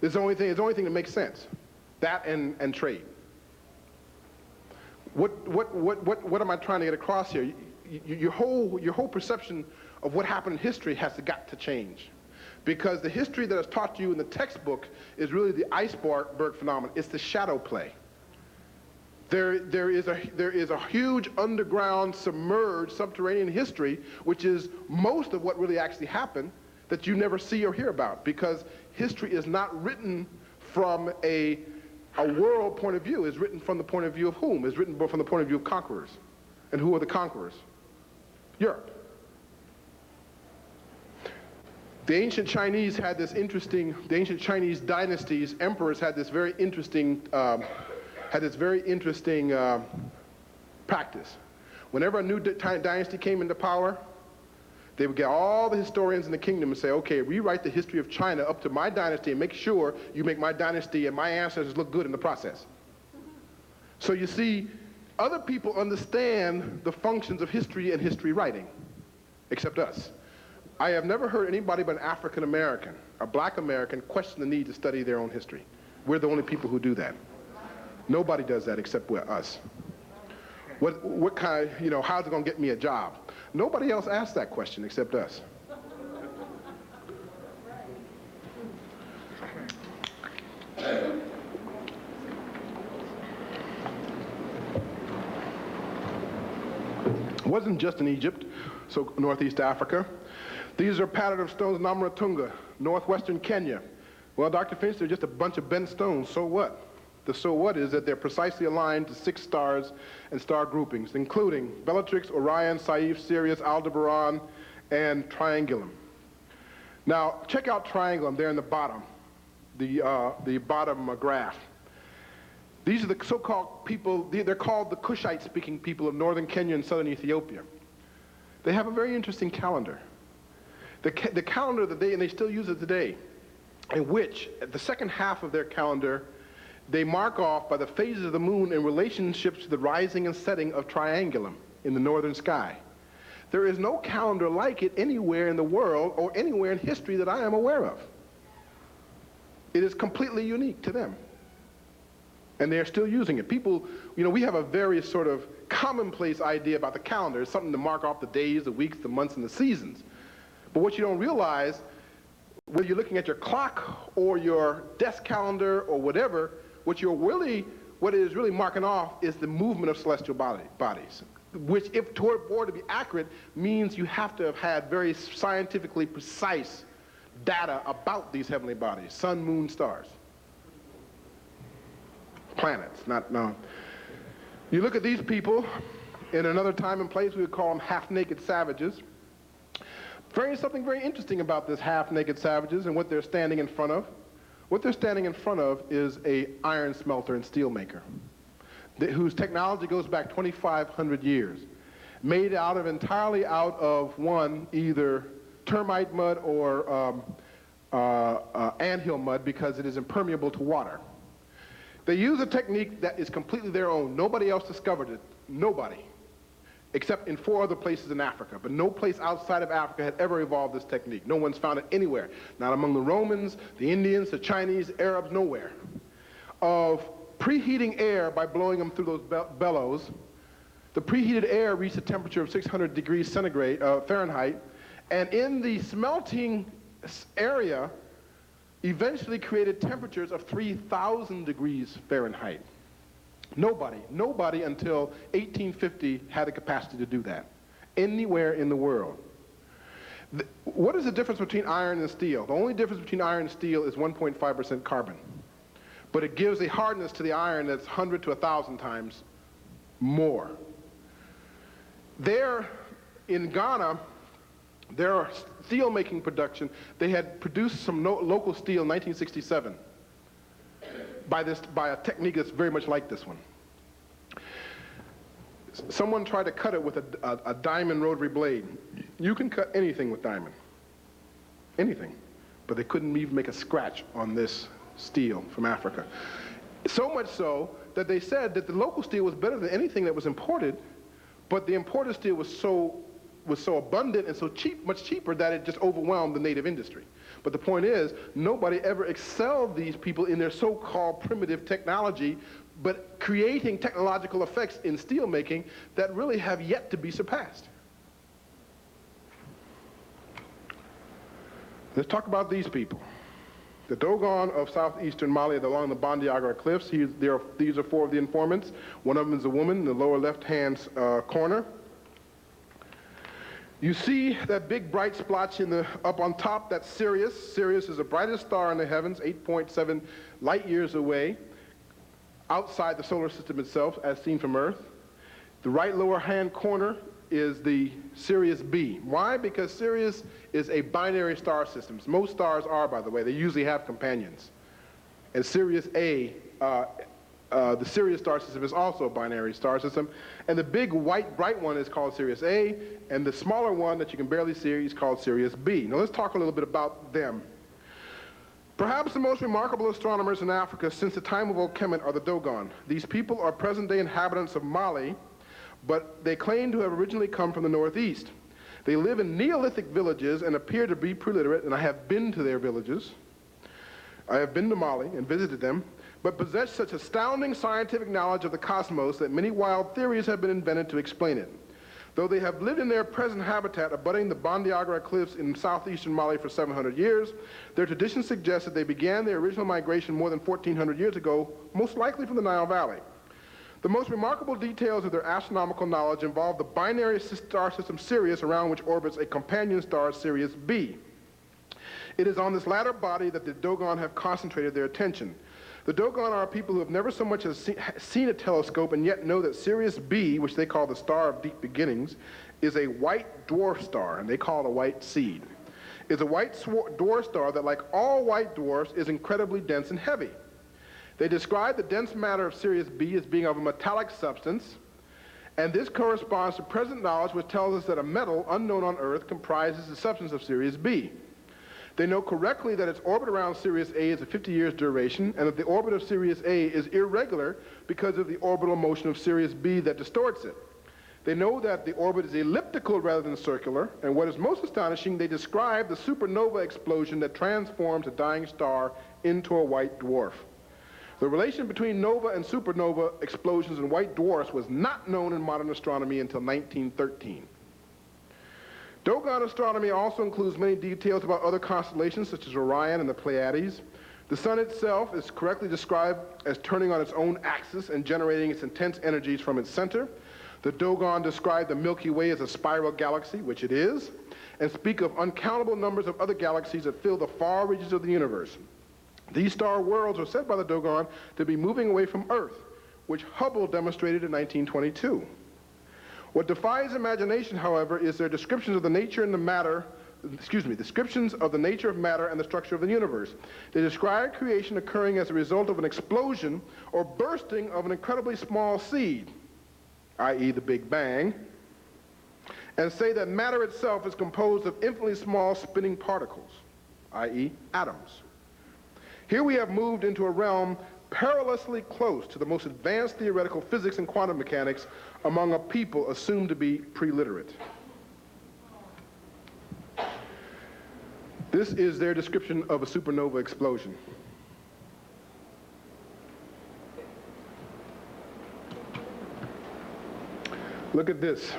It's the only thing that makes sense. That and trade. What am I trying to get across here? Your whole perception of what happened in history has got to change. Because the history that is taught to you in the textbook is really the iceberg phenomenon. It's the shadow play. There is a huge underground, submerged, subterranean history, which is most of what really actually happened, that you never see or hear about, because history is not written from a world point of view. It's written from the point of view of whom? It's written from the point of view of conquerors. And who are the conquerors? Europe. The ancient Chinese had this interesting, the ancient Chinese dynasties, emperors had this very interesting, practice. Whenever a new dynasty came into power, they would get all the historians in the kingdom and say, okay, rewrite the history of China up to my dynasty and make sure you make my dynasty and my ancestors look good in the process. So you see, other people understand the functions of history and history writing, except us. I have never heard anybody but an African American, a black American, question the need to study their own history. We're the only people who do that. Nobody does that except us. What kind, how's it going to get me a job? Nobody else asks that question except us. It wasn't just in Egypt, so Northeast Africa. These are pattern of stones in Namratunga, northwestern Kenya. Well, Dr. Finch, they're just a bunch of bent stones, so what? The so what is that they're precisely aligned to 6 stars and star groupings, including Bellatrix, Orion, Saiph, Sirius, Aldebaran, and Triangulum. Now, check out Triangulum there in the bottom, the bottom graph. These are the so-called people, they're called the Kushite-speaking people of northern Kenya and southern Ethiopia. They have a very interesting calendar. The calendar that and they still use it today, in which, at the second half of their calendar, they mark off by the phases of the moon in relationships to the rising and setting of Triangulum in the northern sky. There is no calendar like it anywhere in the world or anywhere in history that I am aware of. It is completely unique to them. And they're still using it. People, we have a very sort of commonplace idea about the calendar. It's something to mark off the days, the weeks, the months, and the seasons. But what you don't realize, whether you're looking at your clock or your desk calendar or whatever, what it is really marking off is the movement of celestial bodies, which, if toward to be accurate, means you have to have had very scientifically precise data about these heavenly bodies, sun, moon, stars. Planets, no. You look at these people, in another time and place, we would call them half-naked savages. Something very interesting about this half-naked savages and what they're standing in front of. What they're standing in front of is an iron smelter and steel maker, whose technology goes back 2,500 years, made entirely out of either termite mud or anthill mud, because it is impermeable to water. They use a technique that is completely their own. Nobody else discovered it. Nobody. Except in 4 other places in Africa. But no place outside of Africa had ever evolved this technique. No one's found it anywhere. Not among the Romans, the Indians, the Chinese, Arabs, nowhere. Of preheating air by blowing them through those bellows. The preheated air reached a temperature of 600 degrees Fahrenheit. And in the smelting area, eventually created temperatures of 3,000 degrees Fahrenheit. Nobody until 1850 had the capacity to do that, anywhere in the world. What is the difference between iron and steel? The only difference between iron and steel is 1.5% carbon. But it gives a hardness to the iron that's 100 to 1,000 times more. There, in Ghana, their steel-making production, they had produced some local steel in 1967 by a technique that's very much like this one. Someone tried to cut it with a diamond rotary blade. You can cut anything with diamond, anything, but they couldn't even make a scratch on this steel from Africa. So much so that they said that the local steel was better than anything that was imported, but the imported steel was so abundant and so cheap, much cheaper, that it just overwhelmed the native industry. But the point is, nobody ever excelled these people in their so-called primitive technology, but creating technological effects in steel making that really have yet to be surpassed. Let's talk about these people. The Dogon of southeastern Mali along the Bandiagara cliffs. These are four of the informants. One of them is a woman in the lower left-hand corner. You see that big bright splotch up on top, that's Sirius. Sirius is the brightest star in the heavens, 8.7 light years away, outside the solar system itself, as seen from Earth. The right lower hand corner is the Sirius B. Why? Because Sirius is a binary star system. Most stars are, by the way. They usually have companions. And Sirius A, the Sirius star system, is also a binary star system. And the big white bright one is called Sirius A, and the smaller one that you can barely see is called Sirius B. Now let's talk a little bit about them. Perhaps the most remarkable astronomers in Africa since the time of old Kemet are the Dogon. These people are present-day inhabitants of Mali, but they claim to have originally come from the northeast. They live in Neolithic villages and appear to be pre-literate, and I have been to their villages. I have been to Mali and visited them, but possess such astounding scientific knowledge of the cosmos that many wild theories have been invented to explain it. Though they have lived in their present habitat abutting the Bandiagara cliffs in southeastern Mali for 700 years, their tradition suggests that they began their original migration more than 1,400 years ago, most likely from the Nile Valley. The most remarkable details of their astronomical knowledge involve the binary star system Sirius, around which orbits a companion star, Sirius B. It is on this latter body that the Dogon have concentrated their attention. The Dogon are people who have never so much as seen a telescope and yet know that Sirius B, which they call the star of deep beginnings, is a white dwarf star, and they call it a white seed. It's a white dwarf star that, like all white dwarfs, is incredibly dense and heavy. They describe the dense matter of Sirius B as being of a metallic substance, and this corresponds to present knowledge which tells us that a metal unknown on Earth comprises the substance of Sirius B. They know correctly that its orbit around Sirius A is a 50 years duration, and that the orbit of Sirius A is irregular because of the orbital motion of Sirius B that distorts it. They know that the orbit is elliptical rather than circular, and what is most astonishing, they describe the supernova explosion that transforms a dying star into a white dwarf. The relation between nova and supernova explosions and white dwarfs was not known in modern astronomy until 1913. Dogon astronomy also includes many details about other constellations such as Orion and the Pleiades. The sun itself is correctly described as turning on its own axis and generating its intense energies from its center. The Dogon describe the Milky Way as a spiral galaxy, which it is, and speak of uncountable numbers of other galaxies that fill the far reaches of the universe. These star worlds are said by the Dogon to be moving away from Earth, which Hubble demonstrated in 1922. What defies imagination, however, is their descriptions of the nature and the matter, descriptions of the nature of matter and the structure of the universe. They describe creation occurring as a result of an explosion or bursting of an incredibly small seed, i.e. the Big Bang, and say that matter itself is composed of infinitely small spinning particles, i.e. atoms. Here we have moved into a realm perilously close to the most advanced theoretical physics and quantum mechanics among a people assumed to be pre-literate. This is their description of a supernova explosion. Look at this.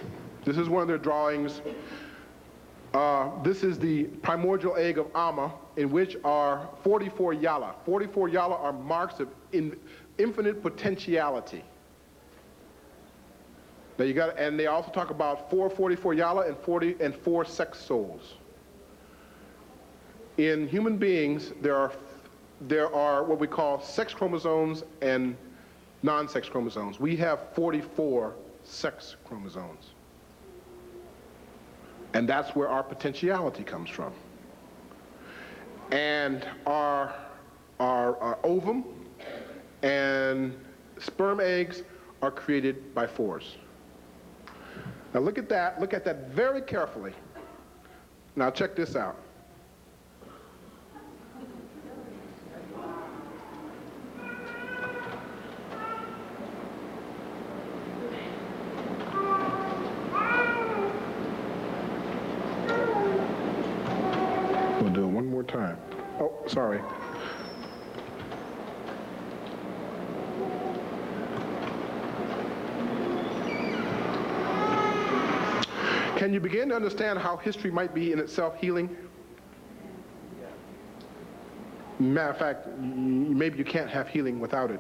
This is one of their drawings. This is the primordial egg of Amma, in which are 44 yala. 44 yala are marks of infinite potentiality. Now you got, and they also talk about 444 yala and 4 sex souls. In human beings, there are what we call sex chromosomes and non-sex chromosomes. We have 44 sex chromosomes. And that's where our potentiality comes from. And our ovum and sperm eggs are created by 4s. Now look at that very carefully. Now check this out. We'll do it one more time. Oh, sorry. Can you begin to understand how history might be in itself healing? Matter of fact, maybe you can't have healing without it.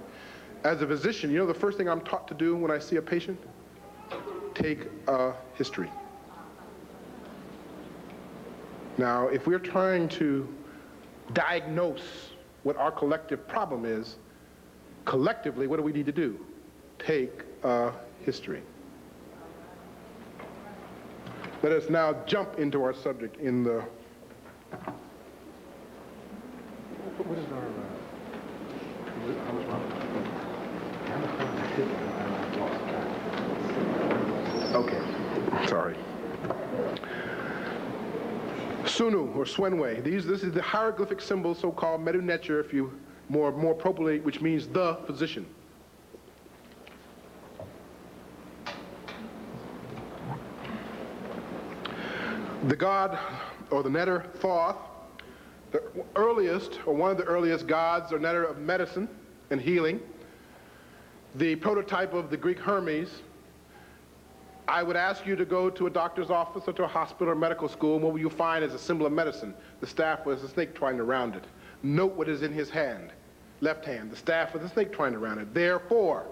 As a physician, you know the first thing I'm taught to do when I see a patient? Take a history. Now, if we're trying to diagnose what our collective problem is, collectively, what do we need to do? Take a history. Let us now jump into our subject in the... What is our... how much wrong? Okay, sorry. Sunu, or Swenway. This is the hieroglyphic symbol, so-called Medu Neter, if you more appropriately, which means the physician. The god, or the Neter Thoth, the earliest, or one of the earliest gods or Neter of medicine and healing, the prototype of the Greek Hermes. I would ask you to go to a doctor's office or to a hospital or medical school, and what will you find as a symbol of medicine? The staff with a snake twined around it. Note what is in his hand, left hand, the staff with a snake twined around it. Therefore,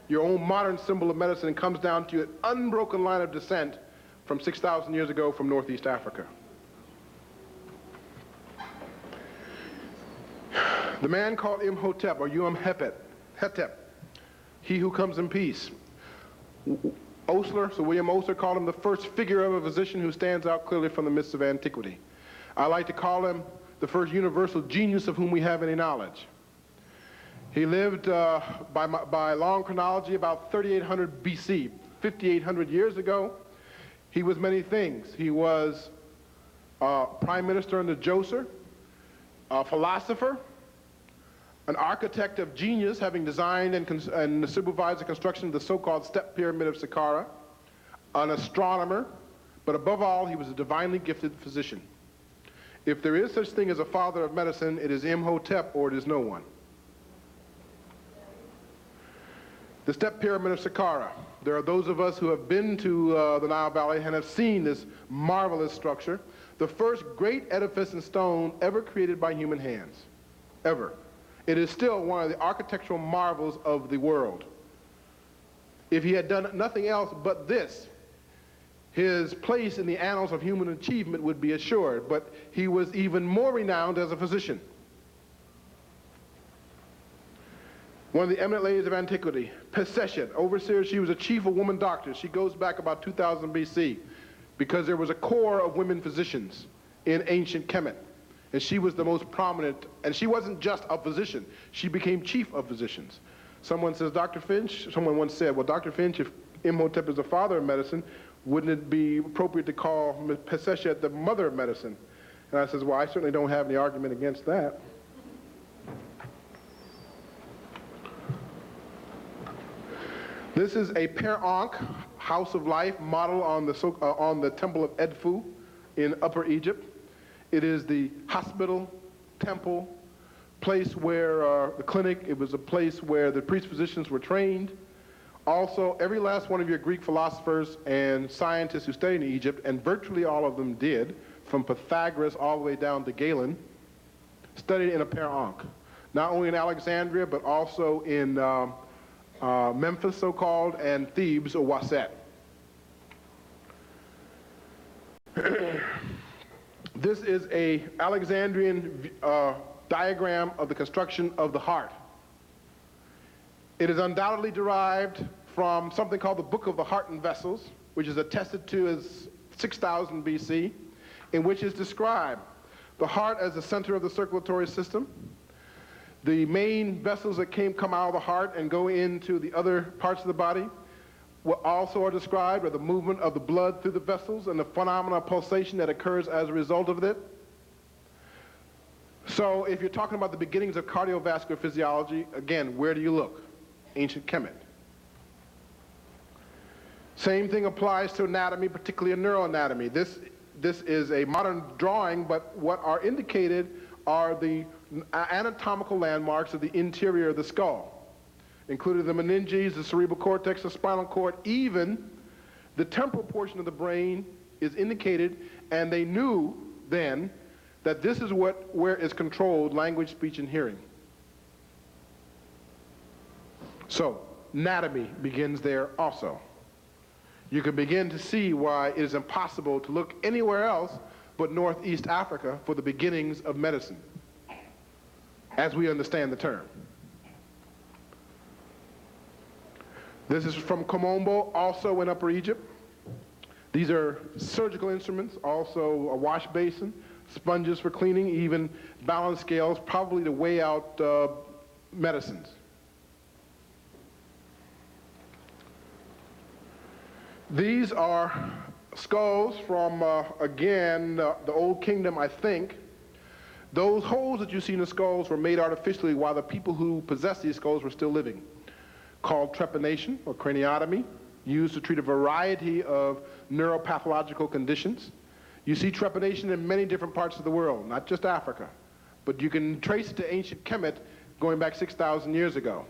your own modern symbol of medicine comes down to an unbroken line of descent from 6,000 years ago from Northeast Africa. The man called Imhotep, or Hetep, he who comes in peace. Osler, Sir William Osler, called him the first figure of a physician who stands out clearly from the mists of antiquity. I like to call him the first universal genius of whom we have any knowledge. He lived, by long chronology, about 3800 BC, 5,800 years ago. He was many things. He was prime minister under Djoser, a philosopher, an architect of genius, having designed and supervised the construction of the so-called step pyramid of Saqqara, an astronomer, but above all, he was a divinely gifted physician. If there is such thing as a father of medicine, it is Imhotep, or it is no one. The step pyramid of Saqqara. There are those of us who have been to the Nile Valley and have seen this marvelous structure, the first great edifice in stone ever created by human hands, ever. It is still one of the architectural marvels of the world. If he had done nothing else but this, his place in the annals of human achievement would be assured, but he was even more renowned as a physician. One of the eminent ladies of antiquity, Peseshet, overseer, she was a chief of woman doctors. She goes back about 2000 BC because there was a corps of women physicians in ancient Kemet. And she was the most prominent, and she wasn't just a physician. She became chief of physicians. Someone says, Dr. Finch, someone once said, well, Dr. Finch, if Imhotep is the father of medicine, wouldn't it be appropriate to call Peseshet the mother of medicine? And I says, well, I certainly don't have any argument against that. This is a Per Ankh, House of Life, model on the Temple of Edfu in Upper Egypt. It is the hospital, temple, place where the clinic, it was a place where the priest physicians were trained. Also, every last one of your Greek philosophers and scientists who studied in Egypt, and virtually all of them did, from Pythagoras all the way down to Galen, studied in a Per Ankh. Not only in Alexandria, but also in Memphis, so-called, and Thebes, or Waset. This is a Alexandrian diagram of the construction of the heart. It is undoubtedly derived from something called the Book of the Heart and Vessels, which is attested to as 6000 BC, in which is described the heart as the center of the circulatory system. The main vessels that come out of the heart and go into the other parts of the body also are described, or the movement of the blood through the vessels and the phenomena of pulsation that occurs as a result of it. So if you're talking about the beginnings of cardiovascular physiology, again, where do you look? Ancient Kemet. Same thing applies to anatomy, particularly neuroanatomy. This is a modern drawing, but what are indicated are the anatomical landmarks of the interior of the skull, including the meninges, the cerebral cortex, the spinal cord, even the temporal portion of the brain is indicated, and they knew then that this is where is controlled language, speech, and hearing. So, anatomy begins there also. You can begin to see why it is impossible to look anywhere else but Northeast Africa for the beginnings of medicine, as we understand the term. This is from Komombo, also in Upper Egypt. These are surgical instruments, also a wash basin, sponges for cleaning, even balance scales, probably to weigh out medicines. These are skulls from, again, the Old Kingdom, I think. Those holes that you see in the skulls were made artificially while the people who possessed these skulls were still living, called trepanation or craniotomy, used to treat a variety of neuropathological conditions. You see trepanation in many different parts of the world, not just Africa, but you can trace it to ancient Kemet going back 6,000 years ago.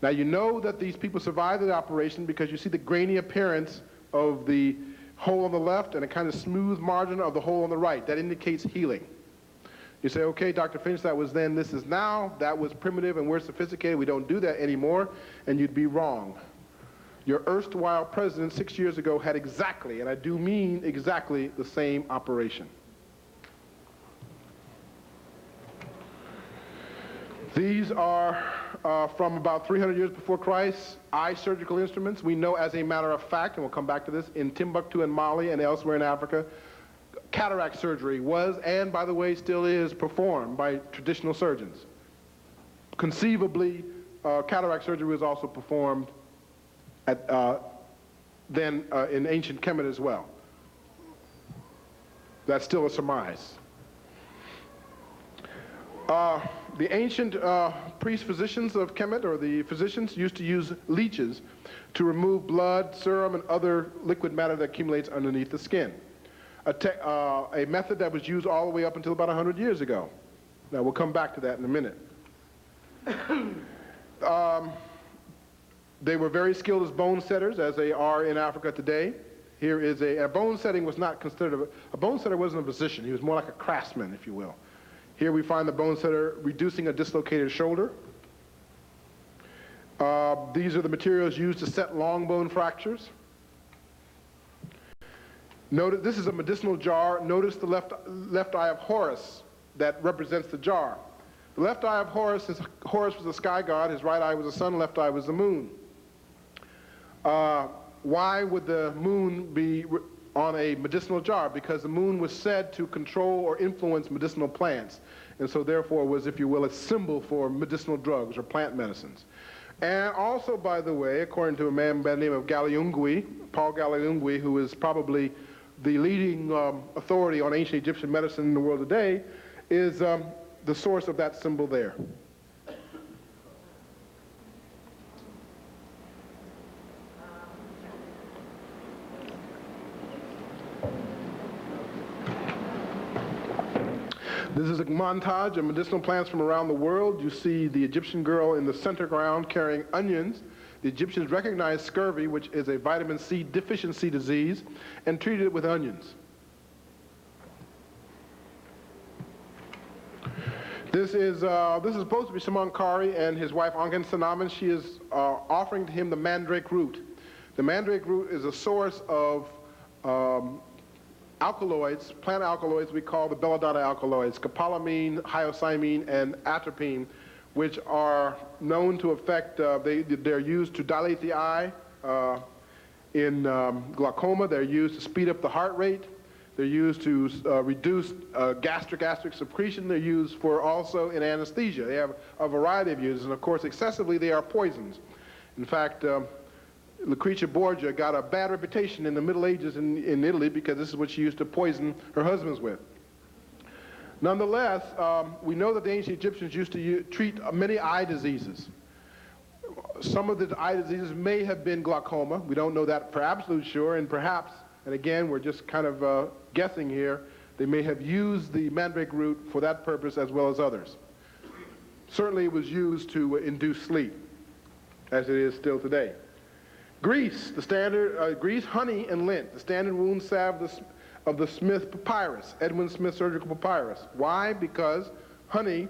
Now you know that these people survived the operation because you see the grainy appearance of the hole on the left and a kind of smooth margin of the hole on the right. That indicates healing. You say, okay, Dr. Finch, that was then, this is now, that was primitive and we're sophisticated, we don't do that anymore, and you'd be wrong. Your erstwhile president 6 years ago had exactly, and I do mean exactly, the same operation. These are from about 300 years before Christ, eye surgical instruments. We know as a matter of fact, and we'll come back to this, in Timbuktu and Mali and elsewhere in Africa, cataract surgery was, and by the way still is, performed by traditional surgeons. Conceivably, cataract surgery was also performed at, then in ancient Kemet as well. That's still a surmise. The ancient priest-physicians of Kemet, or the physicians, used to use leeches to remove blood, serum, and other liquid matter that accumulates underneath the skin. A method that was used all the way up until about 100 years ago. Now, we'll come back to that in a minute. They were very skilled as bone setters, as they are in Africa today. Here is a bone setting was not considered, a bone setter wasn't a physician. He was more like a craftsman, if you will. Here we find the bone setter reducing a dislocated shoulder. These are the materials used to set long bone fractures. Notice this is a medicinal jar. Notice the left eye of Horus that represents the jar. The left eye of Horus, since Horus was the sky god, his right eye was the sun, left eye was the moon. Why would the moon be on a medicinal jar? Because the moon was said to control or influence medicinal plants, and so therefore was, if you will, a symbol for medicinal drugs or plant medicines. And also, by the way, according to a man by the name of Galiungui, Paul Galiungui, who is probably the leading authority on ancient Egyptian medicine in the world today, is the source of that symbol there. This is a montage of medicinal plants from around the world. You see the Egyptian girl in the center ground carrying onions. The Egyptians recognized scurvy, which is a vitamin C deficiency disease, and treated it with onions. This is supposed to be Samankari and his wife Angen Sanaman. She is offering to him the mandrake root. The mandrake root is a source of alkaloids, plant alkaloids we call the belladonna alkaloids, scopolamine, hyoscyamine, and atropine, which are known to affect, they're used to dilate the eye in glaucoma. They're used to speed up the heart rate. They're used to reduce gastric acid secretion. They're used for also in anesthesia. They have a variety of uses, and of course, excessively, they are poisons. In fact, Lucretia Borgia got a bad reputation in the Middle Ages in Italy because this is what she used to poison her husbands with. Nonetheless, we know that the ancient Egyptians used to treat many eye diseases. Some of the eye diseases may have been glaucoma. We don't know that for absolute sure, and perhaps, and again, we're just kind of guessing here, they may have used the mandrake root for that purpose as well as others. Certainly it was used to induce sleep, as it is still today. Grease, the standard, grease, honey, and lint, the standard wound salve of the Smith papyrus, Edwin Smith surgical papyrus. Why? Because honey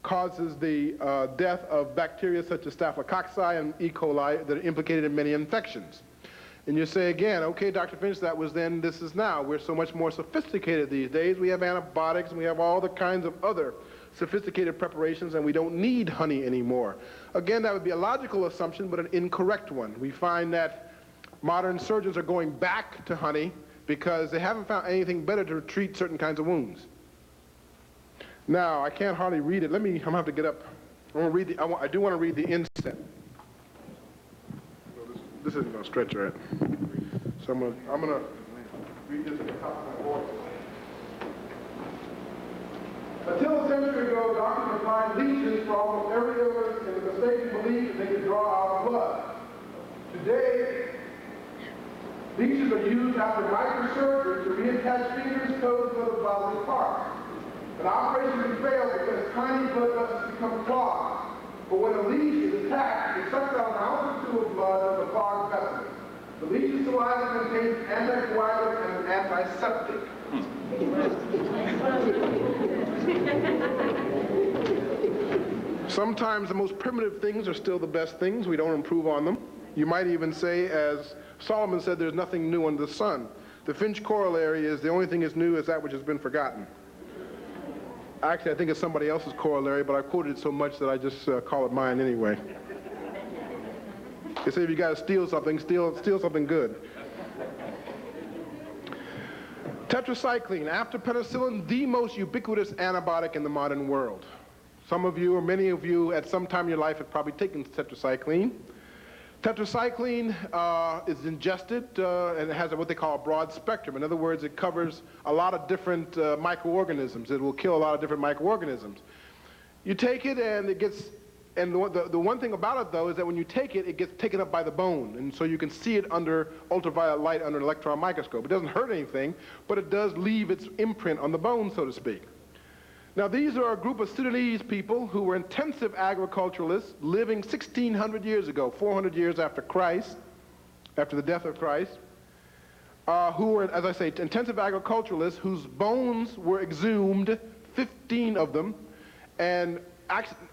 causes the death of bacteria such as Staphylococci and E. coli that are implicated in many infections. And you say again, okay, Dr. Finch, that was then, this is now. We're so much more sophisticated these days. We have antibiotics and we have all the kinds of other sophisticated preparations, and we don't need honey anymore. Again, that would be a logical assumption, but an incorrect one. We find that modern surgeons are going back to honey because they haven't found anything better to treat certain kinds of wounds. Now, I can't hardly read it. I'm going to have to get up. I do want to read the inset. This isn't going to stretch right. So I'm going to read this at the top of my voice. Until a century ago, doctors applied leeches for almost every illness in the mistaken belief that they could draw out blood. Today, leeches are used after microsurgery to reattach fingers, toes, and other bodily parts. An operation can fail because tiny blood vessels become clogged. But when a leech is attached, it sucks out an ounce or two of blood of the clogged vessel. The leech's saliva contains anticoagulant and antiseptic. Sometimes the most primitive things are still the best things. We don't improve on them. You might even say, as Solomon said, there's nothing new under the sun. The Finch corollary is the only thing that's new is that which has been forgotten. Actually, I think it's somebody else's corollary, but I quoted it so much that I just call it mine anyway. They say if you got to steal something, steal something good. Tetracycline, after penicillin, the most ubiquitous antibiotic in the modern world. Some of you, or many of you, at some time in your life have probably taken tetracycline. Tetracycline is ingested and it has what they call a broad spectrum. In other words, it covers a lot of different microorganisms. It will kill a lot of different microorganisms. You take it and it gets, and the one thing about it though is that when you take it, it gets taken up by the bone, and so you can see it under ultraviolet light under an electron microscope. It doesn't hurt anything, but it does leave its imprint on the bone, so to speak. Now, these are a group of Sudanese people who were intensive agriculturalists living 1,600 years ago, 400 years after Christ, after the death of Christ, who were, as I say, intensive agriculturalists whose bones were exhumed, 15 of them, and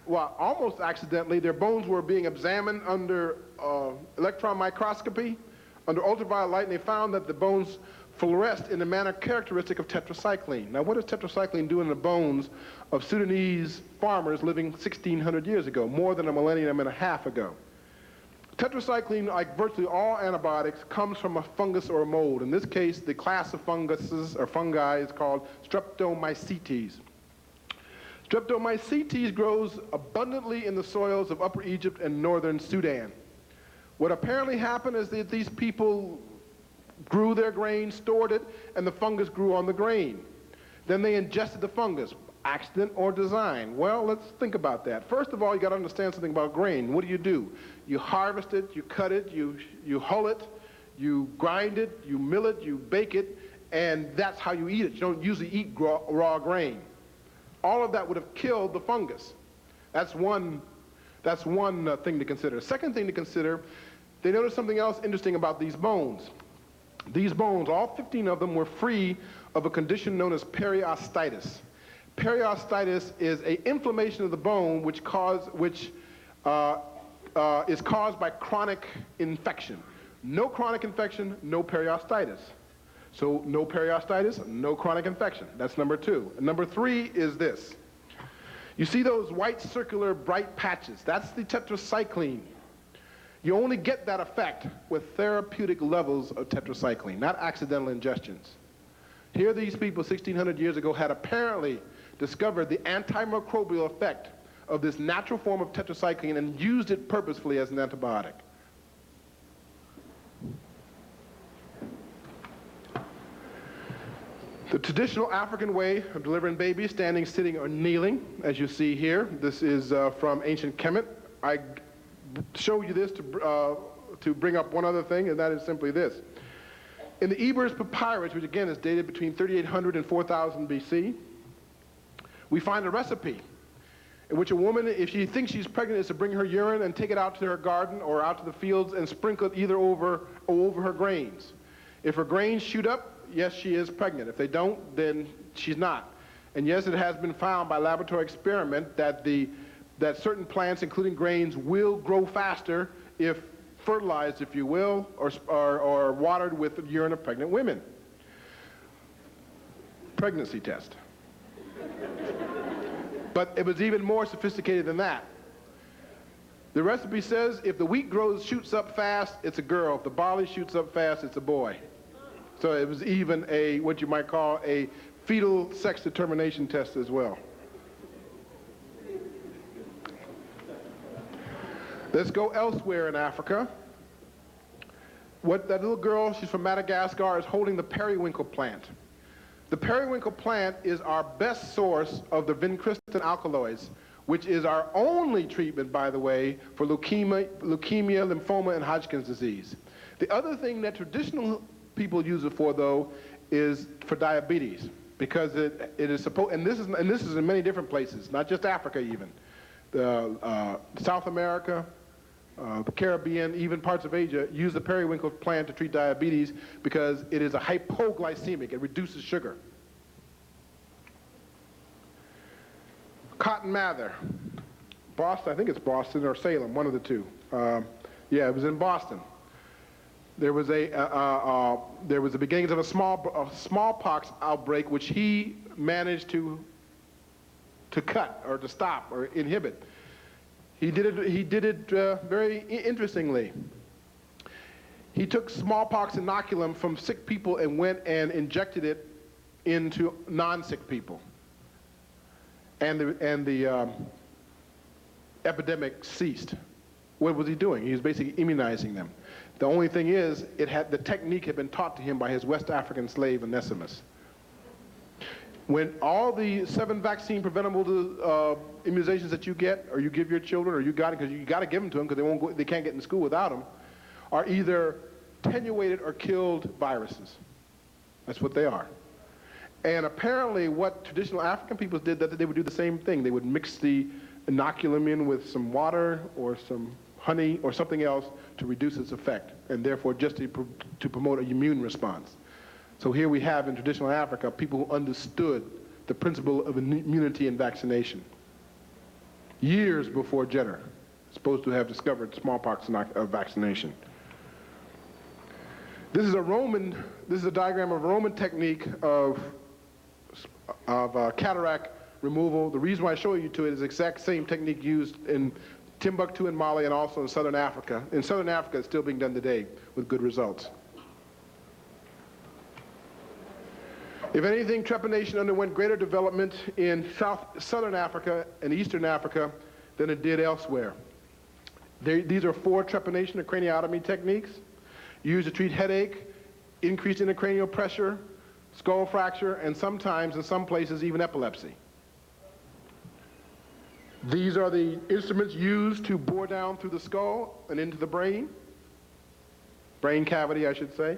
almost accidentally, their bones were being examined under electron microscopy, under ultraviolet light, and they found that the bones fluoresced in the manner characteristic of tetracycline. Now, what does tetracycline do in the bones of Sudanese farmers living 1,600 years ago, more than a millennium and a half ago? Tetracycline, like virtually all antibiotics, comes from a fungus or a mold. In this case, the class of funguses or fungi is called Streptomycetes. Streptomycetes grows abundantly in the soils of Upper Egypt and northern Sudan. What apparently happened is that these people grew their grain, stored it, and the fungus grew on the grain. Then they ingested the fungus, accident or design. Well, let's think about that. First of all, you got to understand something about grain. What do? You harvest it, you cut it, you hull it, you grind it, you mill it, you bake it, and that's how you eat it. You don't usually eat raw grain. All of that would have killed the fungus. That's one thing to consider. Second thing to consider, they noticed something else interesting about these bones. These bones, all 15 of them, were free of a condition known as periostitis. Periostitis is an inflammation of the bone which is caused by chronic infection. No chronic infection, no periostitis. So no periostitis, no chronic infection. That's number 2. And number 3 is this. You see those white circular bright patches? That's the tetracycline. You only get that effect with therapeutic levels of tetracycline, not accidental ingestions. Here these people 1,600 years ago had apparently discovered the antimicrobial effect of this natural form of tetracycline and used it purposefully as an antibiotic. The traditional African way of delivering babies, standing, sitting, or kneeling, as you see here. This is from ancient Kemet. I show you this to bring up one other thing, and that is simply this. In the Ebers Papyrus, which again is dated between 3800 and 4000 BC, we find a recipe in which a woman, if she thinks she's pregnant, is to bring her urine and take it out to her garden or out to the fields and sprinkle it either over or over her grains. If her grains shoot up, yes, she is pregnant. If they don't, then she's not. And yes, it has been found by laboratory experiment that certain plants, including grains, will grow faster if fertilized, if you will, or watered with the urine of pregnant women. Pregnancy test. But it was even more sophisticated than that. The recipe says if the wheat shoots up fast, it's a girl. If the barley shoots up fast, it's a boy. So it was even what you might call a fetal sex determination test as well. Let's go elsewhere in Africa. That little girl, she's from Madagascar, is holding the periwinkle plant. The periwinkle plant is our best source of the vincristine alkaloids, which is our only treatment, by the way, for leukemia, lymphoma, and Hodgkin's disease. The other thing that traditional people use it for, though, is for diabetes, because it is supposed, and this is in many different places, not just Africa even, South America, the Caribbean, even parts of Asia use the periwinkle plant to treat diabetes because it is a hypoglycemic. It reduces sugar. Cotton mather, Boston. I think it's Boston or Salem, one of the two. Yeah, it was in Boston. There was the beginnings of a smallpox outbreak, which he managed to cut or to stop or inhibit. He did it very interestingly. He took smallpox inoculum from sick people and went and injected it into non-sick people, and the epidemic ceased. What was he doing? He was basically immunizing them. The only thing is, the technique had been taught to him by his West African slave, Onesimus. When all the 7 vaccine preventable immunizations that you get, or you give your children, or you got it because you got to give them to them because they can't get in school without them, are either attenuated or killed viruses. That's what they are. And apparently, what traditional African peoples did, that they would do the same thing. They would mix the inoculum in with some water or some honey or something else to reduce its effect, and therefore just to promote an immune response. So here we have in traditional Africa people who understood the principle of immunity and vaccination. Years before Jenner, supposed to have discovered smallpox vaccination. This is a diagram of a Roman technique of cataract removal. The reason why I show you to it is the exact same technique used in Timbuktu and Mali and also in Southern Africa. In Southern Africa, it's still being done today with good results. If anything, trepanation underwent greater development in Southern Africa and Eastern Africa than it did elsewhere. These are 4 trepanation or craniotomy techniques used to treat headache, increased intracranial pressure, skull fracture, and sometimes, in some places, even epilepsy. These are the instruments used to bore down through the skull and into the brain cavity, I should say.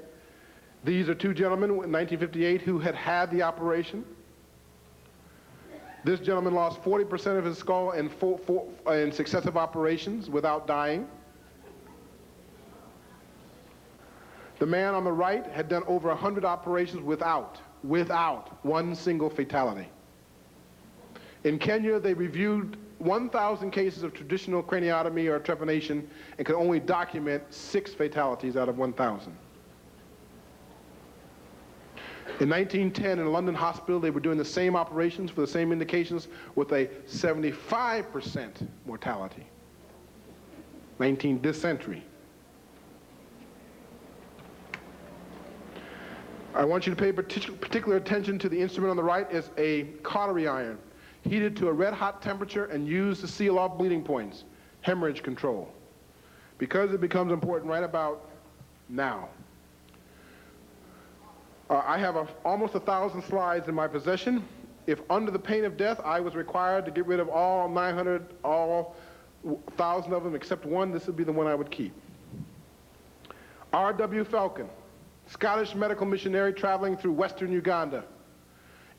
These are 2 gentlemen in 1958 who had the operation. This gentleman lost 40% of his skull in successive operations without dying. The man on the right had done over 100 operations without one single fatality. In Kenya, they reviewed 1,000 cases of traditional craniotomy or trepanation and could only document 6 fatalities out of 1,000. In 1910, in a London hospital, they were doing the same operations for the same indications with a 75% mortality. This century. I want you to pay particular attention to the instrument on the right. Is a cautery iron, heated to a red hot temperature and used to seal off bleeding points, hemorrhage control. Because it becomes important right about now. I have almost 1,000 slides in my possession. If under the pain of death I was required to get rid of all 900, all 1,000 of them except one, this would be the one I would keep. R.W. Falcon, Scottish medical missionary traveling through western Uganda,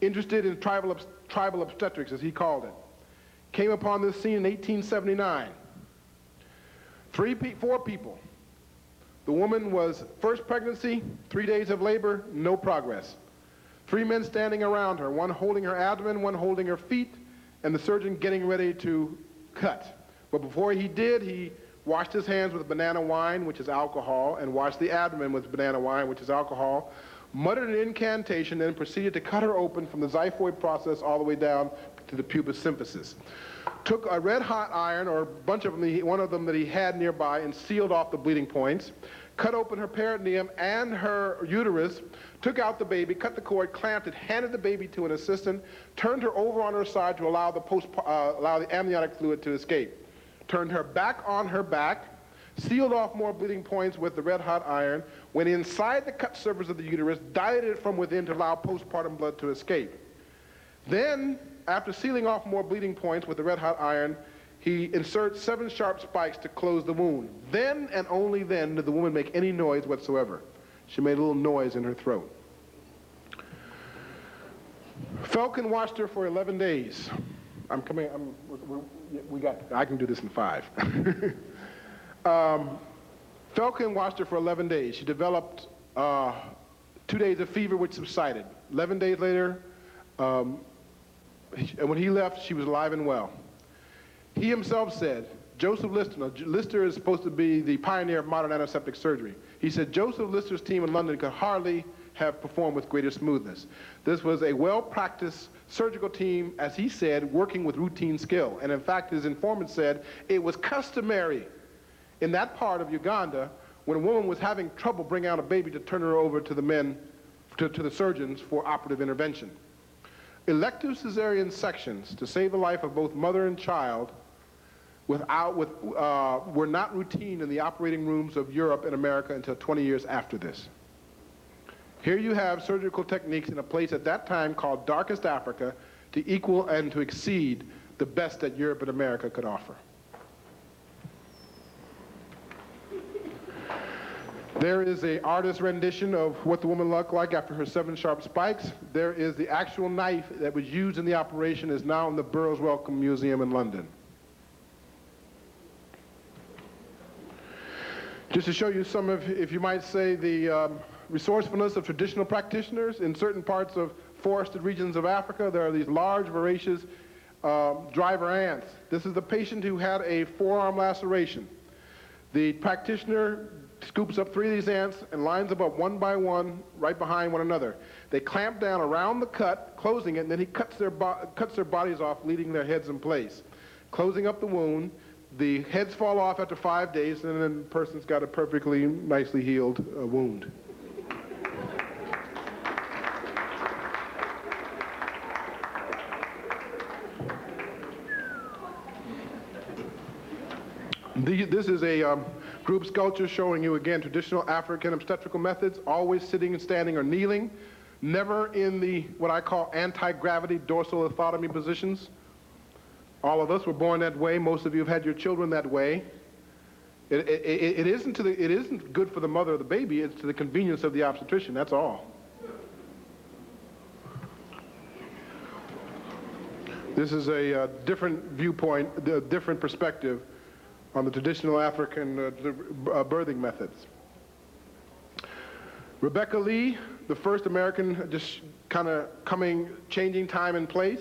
interested in tribal obstetrics, as he called it. Came upon this scene in 1879. 4 people. The woman was first pregnancy, 3 days of labor, no progress. 3 men standing around her, one holding her abdomen, one holding her feet, and the surgeon getting ready to cut. But before he did, he washed his hands with banana wine, which is alcohol, and washed the abdomen with banana wine, which is alcohol, muttered an incantation, then proceeded to cut her open from the xiphoid process all the way down to the pubis symphysis. Took a red hot iron, or a bunch of them, one of them that he had nearby, and sealed off the bleeding points, cut open her peritoneum and her uterus, took out the baby, cut the cord, clamped it, handed the baby to an assistant, turned her over on her side to allow the amniotic fluid to escape. Turned her back on her back, sealed off more bleeding points with the red hot iron, went inside the cut surface of the uterus, dilated it from within to allow postpartum blood to escape. Then, after sealing off more bleeding points with the red hot iron, he inserts 7 sharp spikes to close the wound. Then and only then did the woman make any noise whatsoever. She made a little noise in her throat. Falcon watched her for 11 days. I can do this in 5. Falcon watched her for 11 days. She developed 2 days of fever, which subsided. 11 days later, when he left, she was alive and well. He himself said, Joseph Lister, now Lister is supposed to be the pioneer of modern antiseptic surgery. He said Joseph Lister's team in London could hardly have performed with greater smoothness. This was a well-practiced surgical team, as he said, working with routine skill. And in fact, his informant said it was customary in that part of Uganda, when a woman was having trouble bringing out a baby, to turn her over to the men, to the surgeons for operative intervention. Elective cesarean sections to save the life of both mother and child were not routine in the operating rooms of Europe and America until 20 years after this. Here you have surgical techniques in a place at that time called Darkest Africa to equal and to exceed the best that Europe and America could offer. There is an artist's rendition of what the woman looked like after her 7 sharp spikes. There is the actual knife that was used in the operation, is now in the Burroughs Wellcome Museum in London. Just to show you some of, if you might say, the resourcefulness of traditional practitioners, in certain parts of forested regions of Africa, there are these large, voracious driver ants. This is the patient who had a forearm laceration. The practitioner scoops up 3 of these ants and lines them up one by one right behind one another. They clamp down around the cut, closing it, and then he cuts their bodies off, leaving their heads in place. Closing up the wound, the heads fall off after 5 days, and then the person's got a perfectly nicely healed wound. This is a group sculpture showing you, again, traditional African obstetrical methods, always sitting and standing or kneeling, never in the, what I call, anti-gravity dorsal lithotomy positions. All of us were born that way. Most of you have had your children that way. It isn't good for the mother or the baby. It's to the convenience of the obstetrician. That's all. This is a different viewpoint, a different perspective on the traditional African birthing methods. Rebecca Lee, the first American, just kind of changing time and place.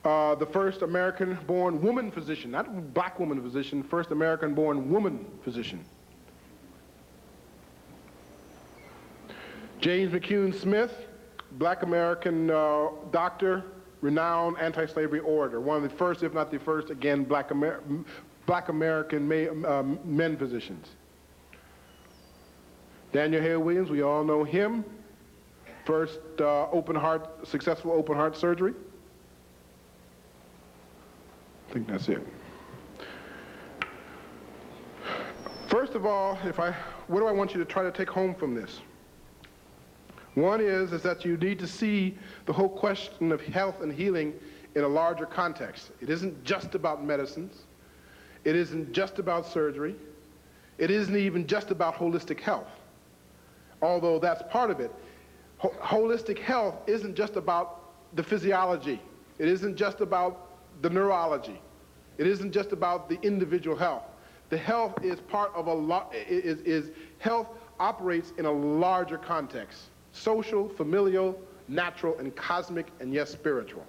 The first American-born woman physician, not black woman physician, first American-born woman physician. James McCune Smith, black American doctor, renowned anti-slavery orator, one of the first, if not the first, again, black American men physicians. Daniel Hale Williams, we all know him. First successful open heart surgery. I think that's it. First of all, what do I want you to try to take home from this? One is that you need to see the whole question of health and healing in a larger context. It isn't just about medicines. It isn't just about surgery. It isn't even just about holistic health, although that's part of it. Holistic health isn't just about the physiology. It isn't just about the neurology. It isn't just about the individual health. The health is part of health operates in a larger context: social, familial, natural, and cosmic, and yes, spiritual.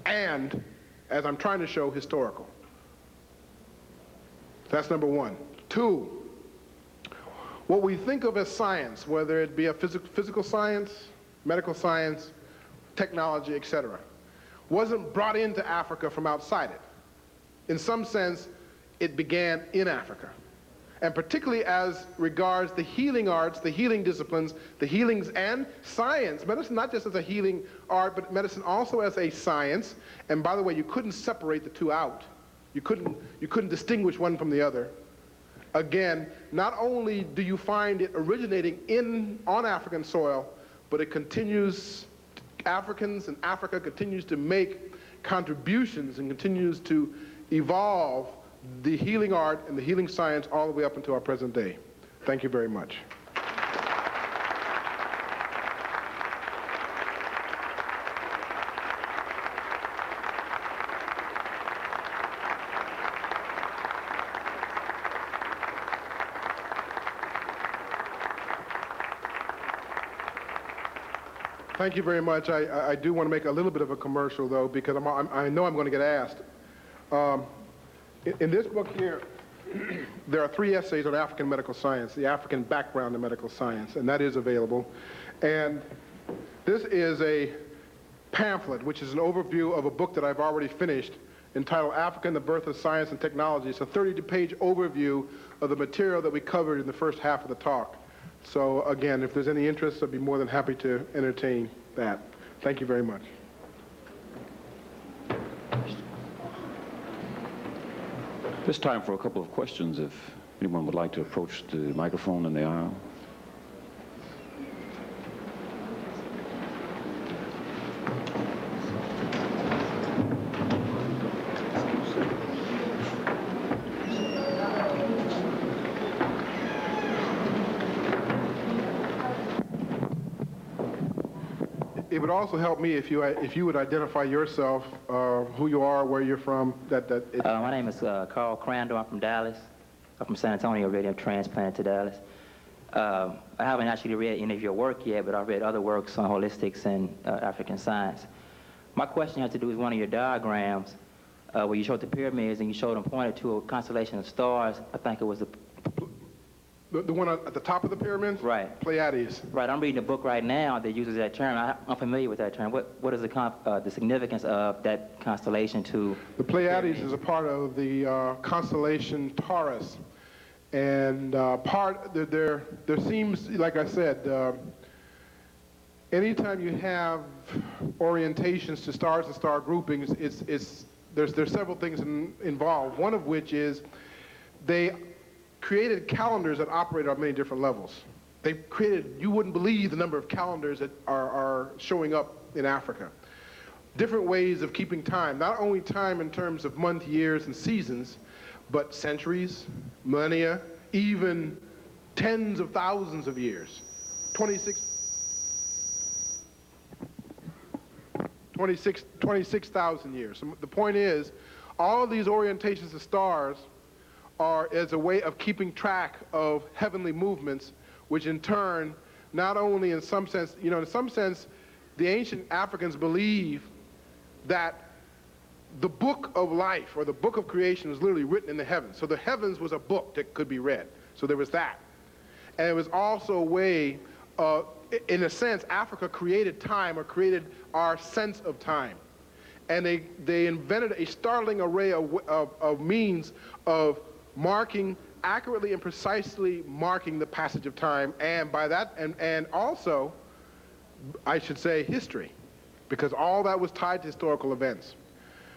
And, as I'm trying to show, historical. That's number one. Two, what we think of as science, whether it be a physical science, medical science, technology, etc., wasn't brought into Africa from outside it. In some sense, it began in Africa. And particularly as regards the healing arts, the healing disciplines, the healings and science, medicine not just as a healing art, but medicine also as a science. And by the way, you couldn't separate the two out. You couldn't distinguish one from the other. Again, not only do you find it originating on African soil, but it continues, Africans and Africa continues to make contributions and continues to evolve the healing art and the healing science all the way up until our present day. Thank you very much. Thank you very much. I do want to make a little bit of a commercial, though, because I know I'm going to get asked. In this book here, there are 3 essays on African medical science, the African background in medical science, and that is available. And this is a pamphlet, which is an overview of a book that I've already finished, entitled Africa and the Birth of Science and Technology. It's a 30-page overview of the material that we covered in the first half of the talk. So again, if there's any interest, I'd be more than happy to entertain that. Thank you very much. It's time for a couple of questions if anyone would like to approach the microphone in the aisle. It would also help me if you would identify yourself, who you are, where you're from. My name is Carl Crandall. I'm from Dallas. I'm from San Antonio, already. I'm transplanted to Dallas. I haven't actually read any of your work yet, but I've read other works on holistics and African science. My question has to do with one of your diagrams where you showed the pyramids and you showed them pointed to a constellation of stars. I think it was the one at the top of the pyramid? Right. Pleiades. Right. I'm reading a book right now that uses that term. I'm familiar with that term. What is the significance of that constellation to? The Pleiades is a part of the constellation Taurus. And there seems, like I said, anytime you have orientations to stars and star groupings, there's several things involved. One of which is they created calendars that operate on many different levels. They created, you wouldn't believe the number of calendars that are showing up in Africa. Different ways of keeping time, not only time in terms of month, years, and seasons, but centuries, millennia, even tens of thousands of years. 26,000 years. So the point is, all of these orientations of stars are as a way of keeping track of heavenly movements, which in turn, not only in some sense, in some sense, the ancient Africans believe that the book of life, or the book of creation, was literally written in the heavens. So the heavens was a book that could be read. So there was that. And it was also a way in a sense, Africa created time, or created our sense of time. And they invented a startling array of means of marking, accurately and precisely marking the passage of time, and by that, and also, I should say, history, because all that was tied to historical events.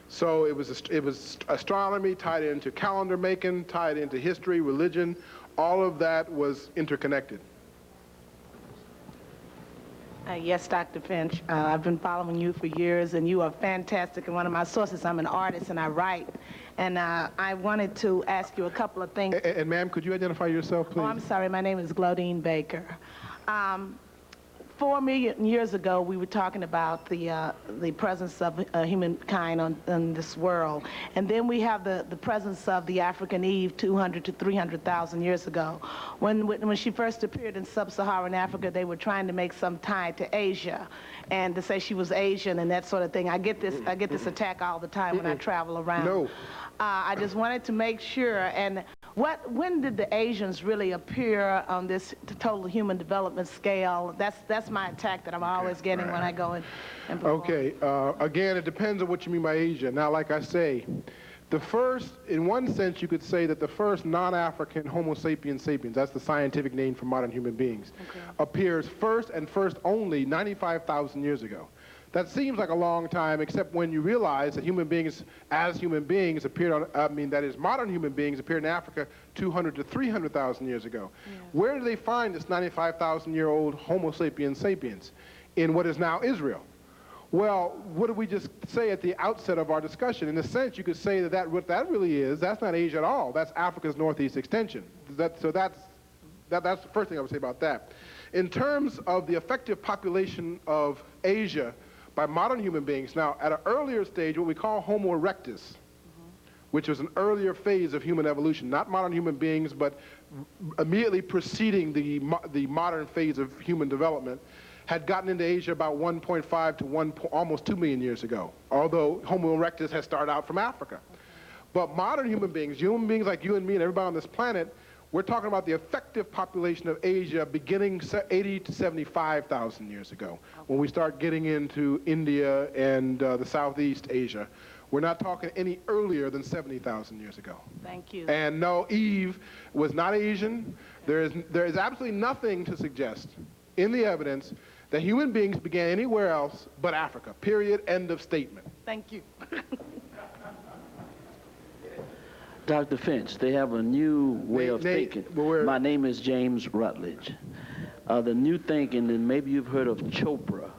So it was astronomy tied into calendar making, tied into history, religion. All of that was interconnected. Yes, Dr. Finch. I've been following you for years, and you are fantastic and one of my sources. I'm an artist, and I write. And I wanted to ask you a couple of things. And ma'am, could you identify yourself, please? Oh, I'm sorry. My name is Glodine Baker. 4 million years ago, we were talking about the presence of humankind on this world. And then we have the presence of the African Eve 200 to 300,000 years ago. When she first appeared in sub-Saharan Africa, they were trying to make some tie to Asia and to say she was Asian and that sort of thing. I get this attack all the time when I travel around. No. I just wanted to make sure. And when did the Asians really appear on this total human development scale? That's my attack that I'm always getting when I go and perform. Okay, again, it depends on what you mean by Asia. Now, like I say, the first, in one sense, you could say that the first non-African Homo sapiens sapiens, that's the scientific name for modern human beings, appears first and first only 95,000 years ago. That seems like a long time, except when you realize that human beings, as human beings, appeared on, that is, modern human beings appeared in Africa 200 to 300,000 years ago. Yeah. Where do they find this 95,000-year-old Homo sapiens sapiens? In what is now Israel. Well, what did we just say at the outset of our discussion? In a sense, you could say that what that really is, that's not Asia at all. That's Africa's northeast extension. So that's the first thing I would say about that. In terms of the effective population of Asia by modern human beings, now, at an earlier stage, what we call Homo erectus, which was an earlier phase of human evolution, not modern human beings, but immediately preceding the modern phase of human development, had gotten into Asia about 1.5 to almost 2 million years ago, although Homo erectus has started out from Africa. But modern human beings like you and me and everybody on this planet, we're talking about the effective population of Asia beginning 80 to 75,000 years ago, when we start getting into India and the Southeast Asia. We're not talking any earlier than 70,000 years ago. Thank you. And no, Eve was not Asian. There is absolutely nothing to suggest in the evidence that human beings began anywhere else but Africa, period, end of statement. Thank you. Dr. Finch, they have a new way of thinking. My name is James Rutledge. The new thinking, and maybe you've heard of Chopra,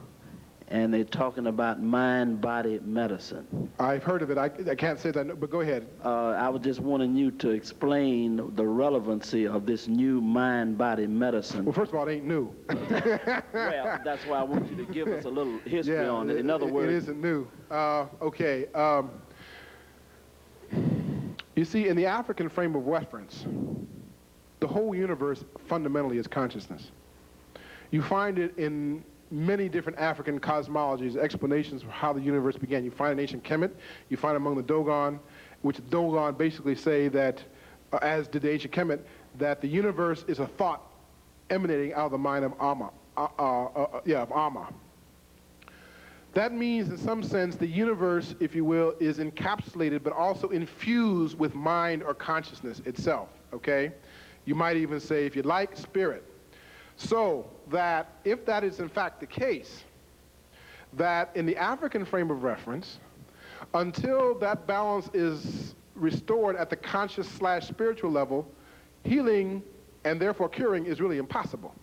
and they're talking about mind-body medicine. I've heard of it. I can't say that, but go ahead. I was just wanting you to explain the relevancy of this new mind-body medicine. Well, first of all, it ain't new. Well, that's why I want you to give us a little history on it. In other words, it isn't new. Okay. You see, in the African frame of reference, the whole universe fundamentally is consciousness. You find it in many different African cosmologies, explanations for how the universe began. You find in ancient Kemet, you find among the Dogon, which the Dogon basically say that, as did the ancient Kemet, that the universe is a thought emanating out of the mind of Amma. Of Amma. That means, in some sense, the universe, if you will, is encapsulated but also infused with mind or consciousness itself, okay? You might even say, if you like, spirit. So that, if that is in fact the case, that in the African frame of reference, until that balance is restored at the conscious/spiritual level, healing and therefore curing is really impossible.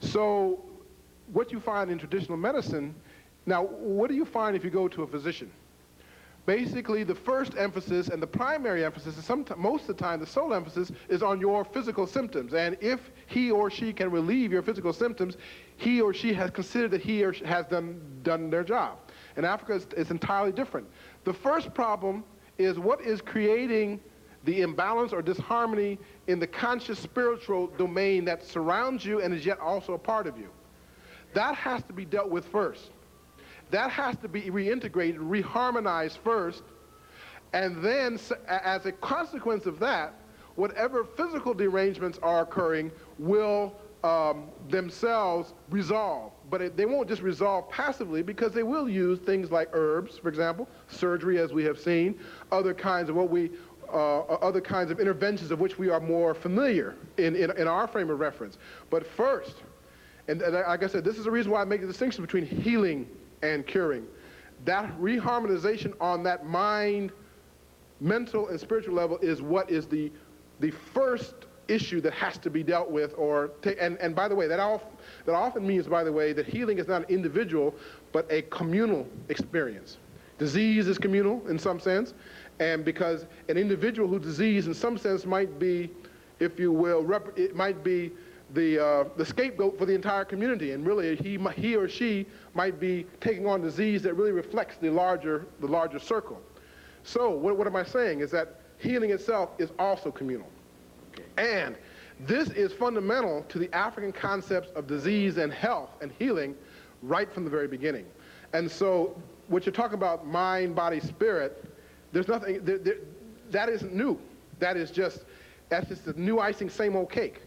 So what you find in traditional medicine, now, what do you find if you go to a physician? Basically, the first emphasis and the primary emphasis, and most of the time the sole emphasis, is on your physical symptoms. And if he or she can relieve your physical symptoms, he or she has considered that he or she has done their job. In Africa, it's entirely different. The first problem is what is creating the imbalance or disharmony in the conscious spiritual domain that surrounds you and is yet also a part of you. That has to be dealt with first. That has to be reintegrated, reharmonized first, and then as a consequence of that, whatever physical derangements are occurring will themselves resolve. But they won't just resolve passively, because they will use things like herbs, for example, surgery, as we have seen, other kinds of other kinds of interventions of which we are more familiar in our frame of reference. But first, and like I said, this is the reason why I make the distinction between healing and curing. That reharmonization on that mind, mental, and spiritual level is what is the first issue that has to be dealt with, and by the way, that often means, by the way, that healing is not an individual, but a communal experience. Disease is communal in some sense, and because an individual who's diseased in some sense might be, if you will, it might be the scapegoat for the entire community, and really he or she might be taking on disease that really reflects the larger circle. So what am I saying is that healing itself is also communal. And this is fundamental to the African concepts of disease and health and healing right from the very beginning. And so what you're talking about, mind, body, spirit, there's nothing, that isn't new. That's just the new icing, same old cake.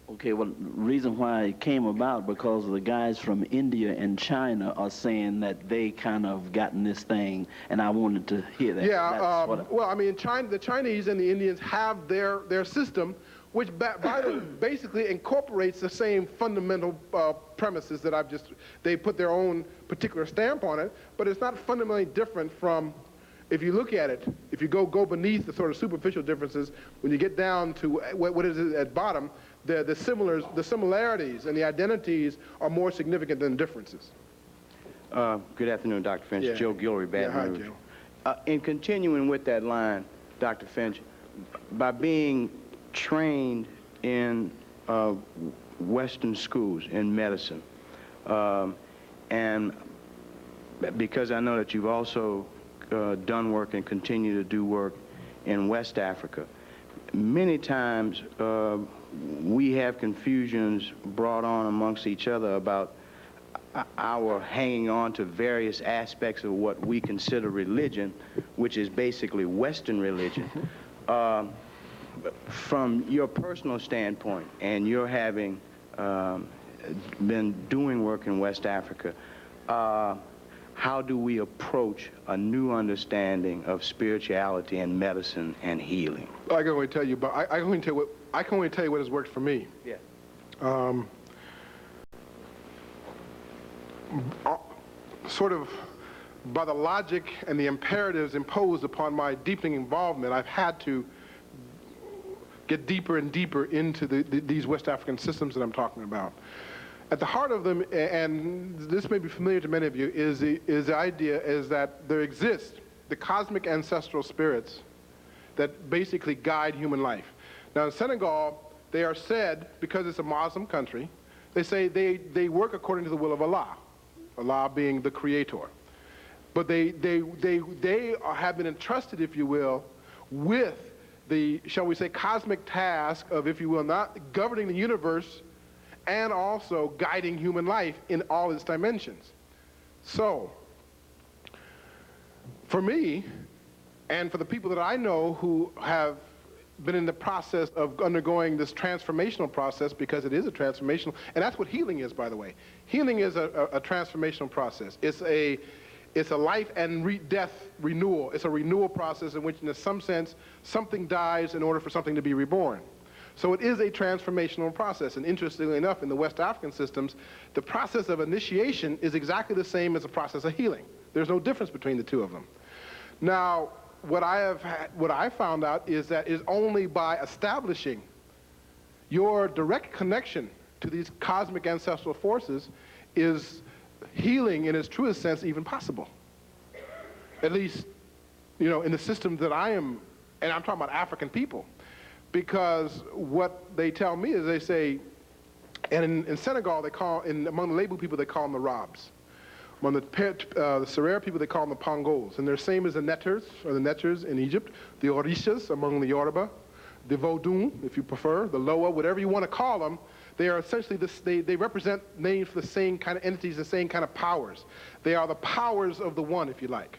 Okay, well, the reason why it came about because the guys from India and China are saying that they kind of gotten this thing, and I wanted to hear that. Yeah, well, I mean, the Chinese and the Indians have their system, which basically incorporates the same fundamental premises that they put their own particular stamp on it, but it's not fundamentally different from, if you look at it, if you go beneath the sort of superficial differences, when you get down to what is it at bottom, the similarities and the identities are more significant than differences. Good afternoon, Dr. Finch. Yeah. Joe Guillory, Baton Rouge. Hi, Joe. In continuing with that line, Dr. Finch, by being trained in Western schools in medicine, and because I know that you've also done work and continue to do work in West Africa, many times we have confusions brought on amongst each other about our hanging on to various aspects of what we consider religion, which is basically Western religion. From your personal standpoint, and you're having been doing work in West Africa, how do we approach a new understanding of spirituality and medicine and healing? I can only tell you, but I can only tell you what has worked for me. Yeah. Sort of by the logic and the imperatives imposed upon my deepening involvement, I've had to get deeper and deeper into these West African systems that I'm talking about. At the heart of them, and this may be familiar to many of you, is the idea is that there exist the cosmic ancestral spirits that basically guide human life. Now in Senegal, they are said, because it's a Muslim country, they say they work according to the will of Allah, Allah being the creator. But they have been entrusted, if you will, with the, shall we say, cosmic task of, if you will, not governing the universe and also guiding human life in all its dimensions. So, for me, and for the people that I know who have been in the process of undergoing this transformational process, because it is a transformational, and that's what healing is, by the way. Healing is a transformational process. It's a life and death renewal. It's a renewal process in which, in some sense, something dies in order for something to be reborn. So it is a transformational process, and interestingly enough, in the West African systems, the process of initiation is exactly the same as the process of healing. There's no difference between the two of them. Now, what I found out is that it's only by establishing your direct connection to these cosmic ancestral forces is healing in its truest sense even possible. At least, you know, in the system that I am, and I'm talking about African people. Because what they tell me is they say, and in Senegal, among the Lebu people, they call them the Robs. Among the Serer people, they call them the Pongos. And they're the same as the Netters in Egypt, the Orishas among the Yoruba, the Vodun, if you prefer, the Loa, whatever you want to call them. They are essentially, they represent names for the same kind of entities, the same kind of powers. They are the powers of the one, if you like.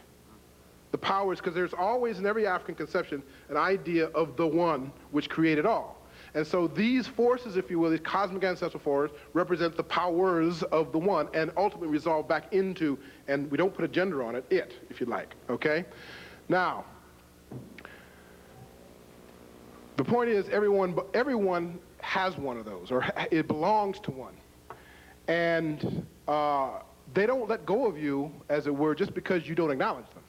The powers, because there's always in every African conception an idea of the one which created all. And so these forces, if you will, these cosmic ancestral forces, represent the powers of the one and ultimately resolve back into, and we don't put a gender on it, if you like, okay? Now, the point is everyone has one of those, or it belongs to one. And they don't let go of you, as it were, just because you don't acknowledge them.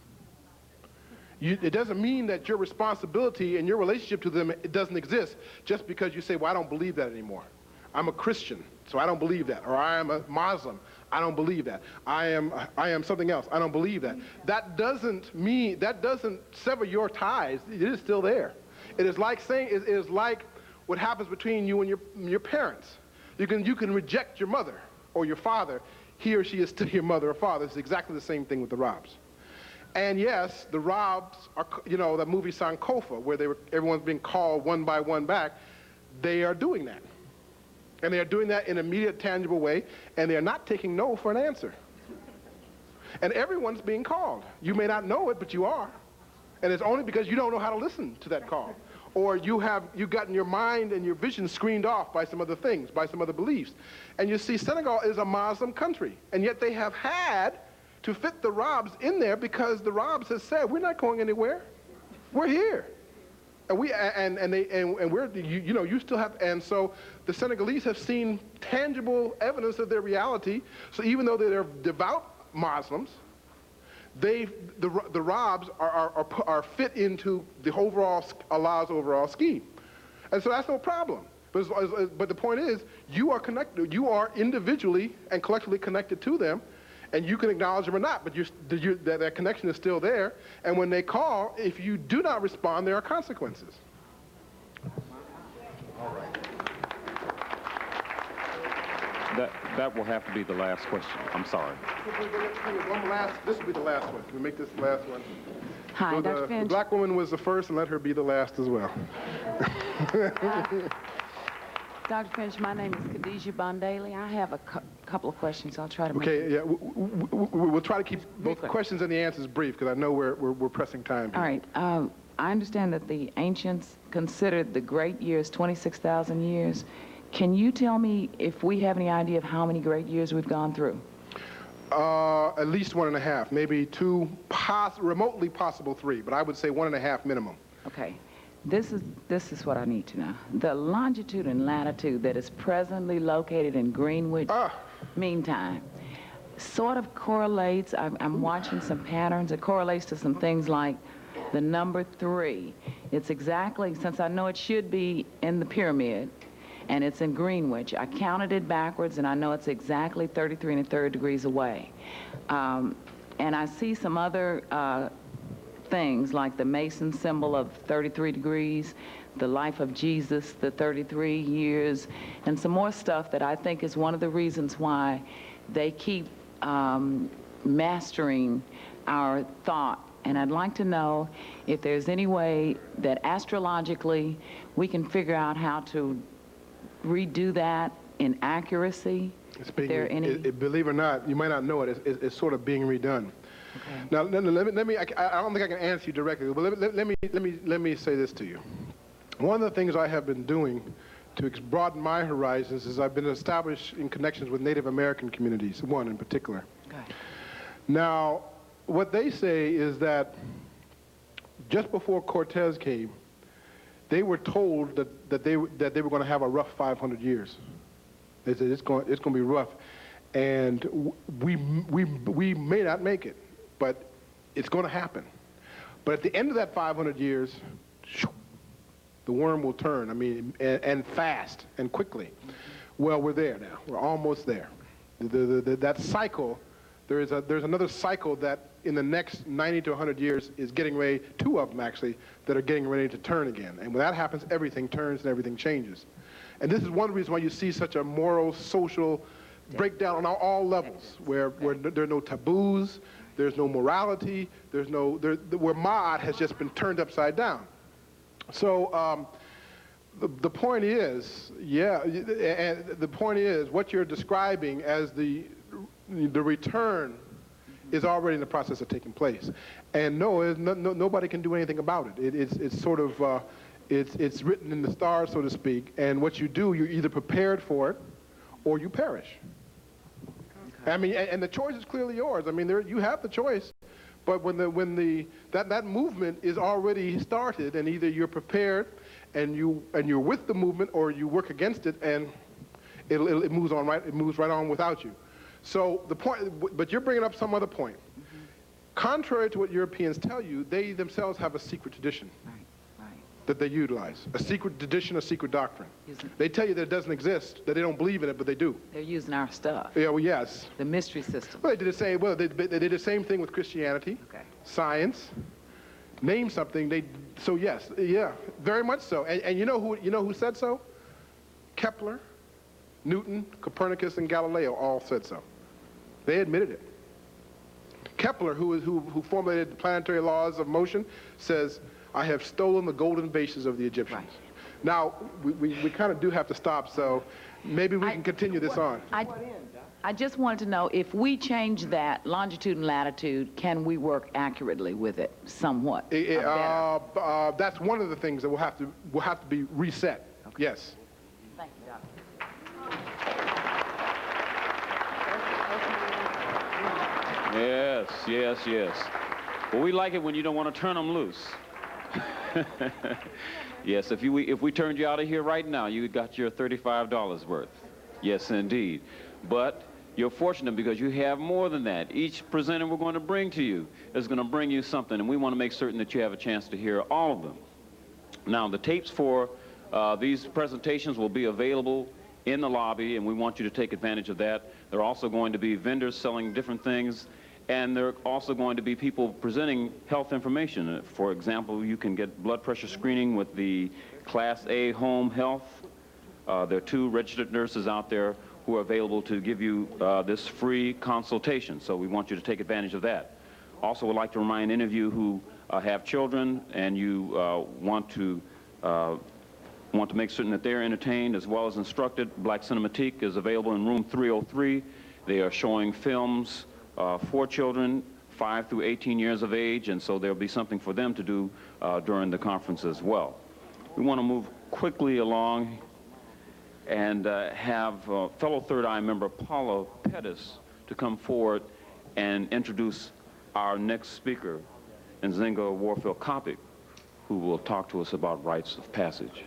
It doesn't mean that your responsibility and your relationship to them, it doesn't exist just because you say, well, I don't believe that anymore. I'm a Christian, so I don't believe that. Or I am a Muslim, I don't believe that. I am something else, I don't believe that. That doesn't sever your ties. It is still there. It is like saying, it is like what happens between you and your parents. You can reject your mother or your father. He or she is still your mother or father. It's exactly the same thing with the Robs. And yes, the Robs are, you know, that movie Sankofa, where everyone's being called one by one back, they are doing that. And they are doing that in an immediate, tangible way, and they are not taking no for an answer. And everyone's being called. You may not know it, but you are. And it's only because you don't know how to listen to that call. Or you've gotten your mind and your vision screened off by some other things, by some other beliefs. And you see, Senegal is a Muslim country, and yet they have had to fit the Robs in there because the Robs has said, we're not going anywhere. We're here. And you still have, and so the Senegalese have seen tangible evidence of their reality. So even though they're devout Muslims, the Robs are fit into the overall, Allah's overall scheme. And so that's no problem. But the point is, you are connected, you are individually and collectively connected to them, and you can acknowledge them or not, but that connection is still there. And when they call, if you do not respond, there are consequences. All right. That will have to be the last question. I'm sorry. This will be the last one. Can we make this the last one? Hi, so Dr. Finch. The black woman was the first, and let her be the last as well. Dr. Finch, my name is Khadijah Bondaley. I have a couple of questions. I'll try to make Okay, yeah, we'll try to keep both questions and the answers brief, because I know we're pressing time here. All right. I understand that the ancients considered the great years 26,000 years. Can you tell me if we have any idea of how many great years we've gone through? At least 1.5, maybe 2, remotely possible 3, but I would say 1.5 minimum. Okay. This is what I need to know. The longitude and latitude that is presently located in Greenwich Mean Time sort of correlates. I'm watching some patterns. It correlates to some things like the number 3. It's exactly, since I know it should be in the pyramid, and it's in Greenwich. I counted it backwards, and I know it's exactly 33 1/3 degrees away. And I see some other things like the Mason symbol of 33 degrees, the life of Jesus, the 33 years, and some more stuff that I think is one of the reasons why they keep mastering our thought. And I'd like to know if there's any way that astrologically we can figure out how to redo that in accuracy. Believe it or not, you might not know it, it's sort of being redone. Okay. Now, let me. I don't think I can answer you directly, but let me say this to you. One of the things I have been doing to broaden my horizons is I've been established in connections with Native American communities, one in particular. Okay. Now, what they say is that just before Cortez came, they were told that they were going to have a rough 500 years. They said it's going to be rough, and we may not make it. But it's going to happen. But at the end of that 500 years, the worm will turn, and fast and quickly. Well, we're there now. We're almost there. That cycle, there's another cycle that in the next 90 to 100 years is getting ready, 2 of them actually, that are getting ready to turn again. And when that happens, everything turns and everything changes. And this is one reason why you see such a moral, social breakdown on all levels, where there are no taboos, there's no morality, where Ma'at has just been turned upside down. So the point is, and the point is, what you're describing as the return is already in the process of taking place. And nobody can do anything about it. It's sort of, It's written in the stars, so to speak, and what you do, you're either prepared for it or you perish. Okay. I mean, and the choice is clearly yours. I mean, you have the choice, but when that movement is already started, and either you're prepared and you're with the movement, or you work against it, and it moves on right. It moves right on without you. So the point, but you're bringing up some other point. Mm-hmm. Contrary to what Europeans tell you, they themselves have a secret tradition. Right. That they utilize. A secret tradition, a secret doctrine. They tell you that it doesn't exist, that they don't believe in it, but they do. They're using our stuff. Yeah, well, yes. The mystery system. Well, they did the same. Well, they did the same thing with Christianity, science. Name something. So yes, yeah, very much so. And you know who said so? Kepler, Newton, Copernicus, and Galileo all said so. They admitted it. Kepler, who formulated the planetary laws of motion, says, I have stolen the golden vases of the Egyptians. Right. Now, we kind of do have to stop, so maybe we can continue this on. I just wanted to know, if we change that longitude and latitude, can we work accurately with it somewhat? That's one of the things that will have to be reset. Okay. Yes. Thank you, Doctor. Yes, yes, yes. Well, we like it when you don't want to turn them loose. Yes, if we turned you out of here right now, you got your $35 worth. Yes, indeed. But you're fortunate because you have more than that. Each presenter we're going to bring to you is going to bring you something, and we want to make certain that you have a chance to hear all of them. Now, the tapes for these presentations will be available in the lobby, and we want you to take advantage of that. There are also going to be vendors selling different things, and there are also going to be people presenting health information. For example, you can get blood pressure screening with the Class A Home Health. There are 2 registered nurses out there who are available to give you this free consultation, so we want you to take advantage of that. Also, would like to remind any of you who have children and you want to make certain that they're entertained as well as instructed. Black Cinematique is available in room 303. They are showing films for children 5 through 18 years of age, and so there'll be something for them to do during the conference as well. We want to move quickly along and have fellow Third Eye member Paula Pettis to come forward and introduce our next speaker, Nzinga Warfield Kopik, who will talk to us about rites of passage.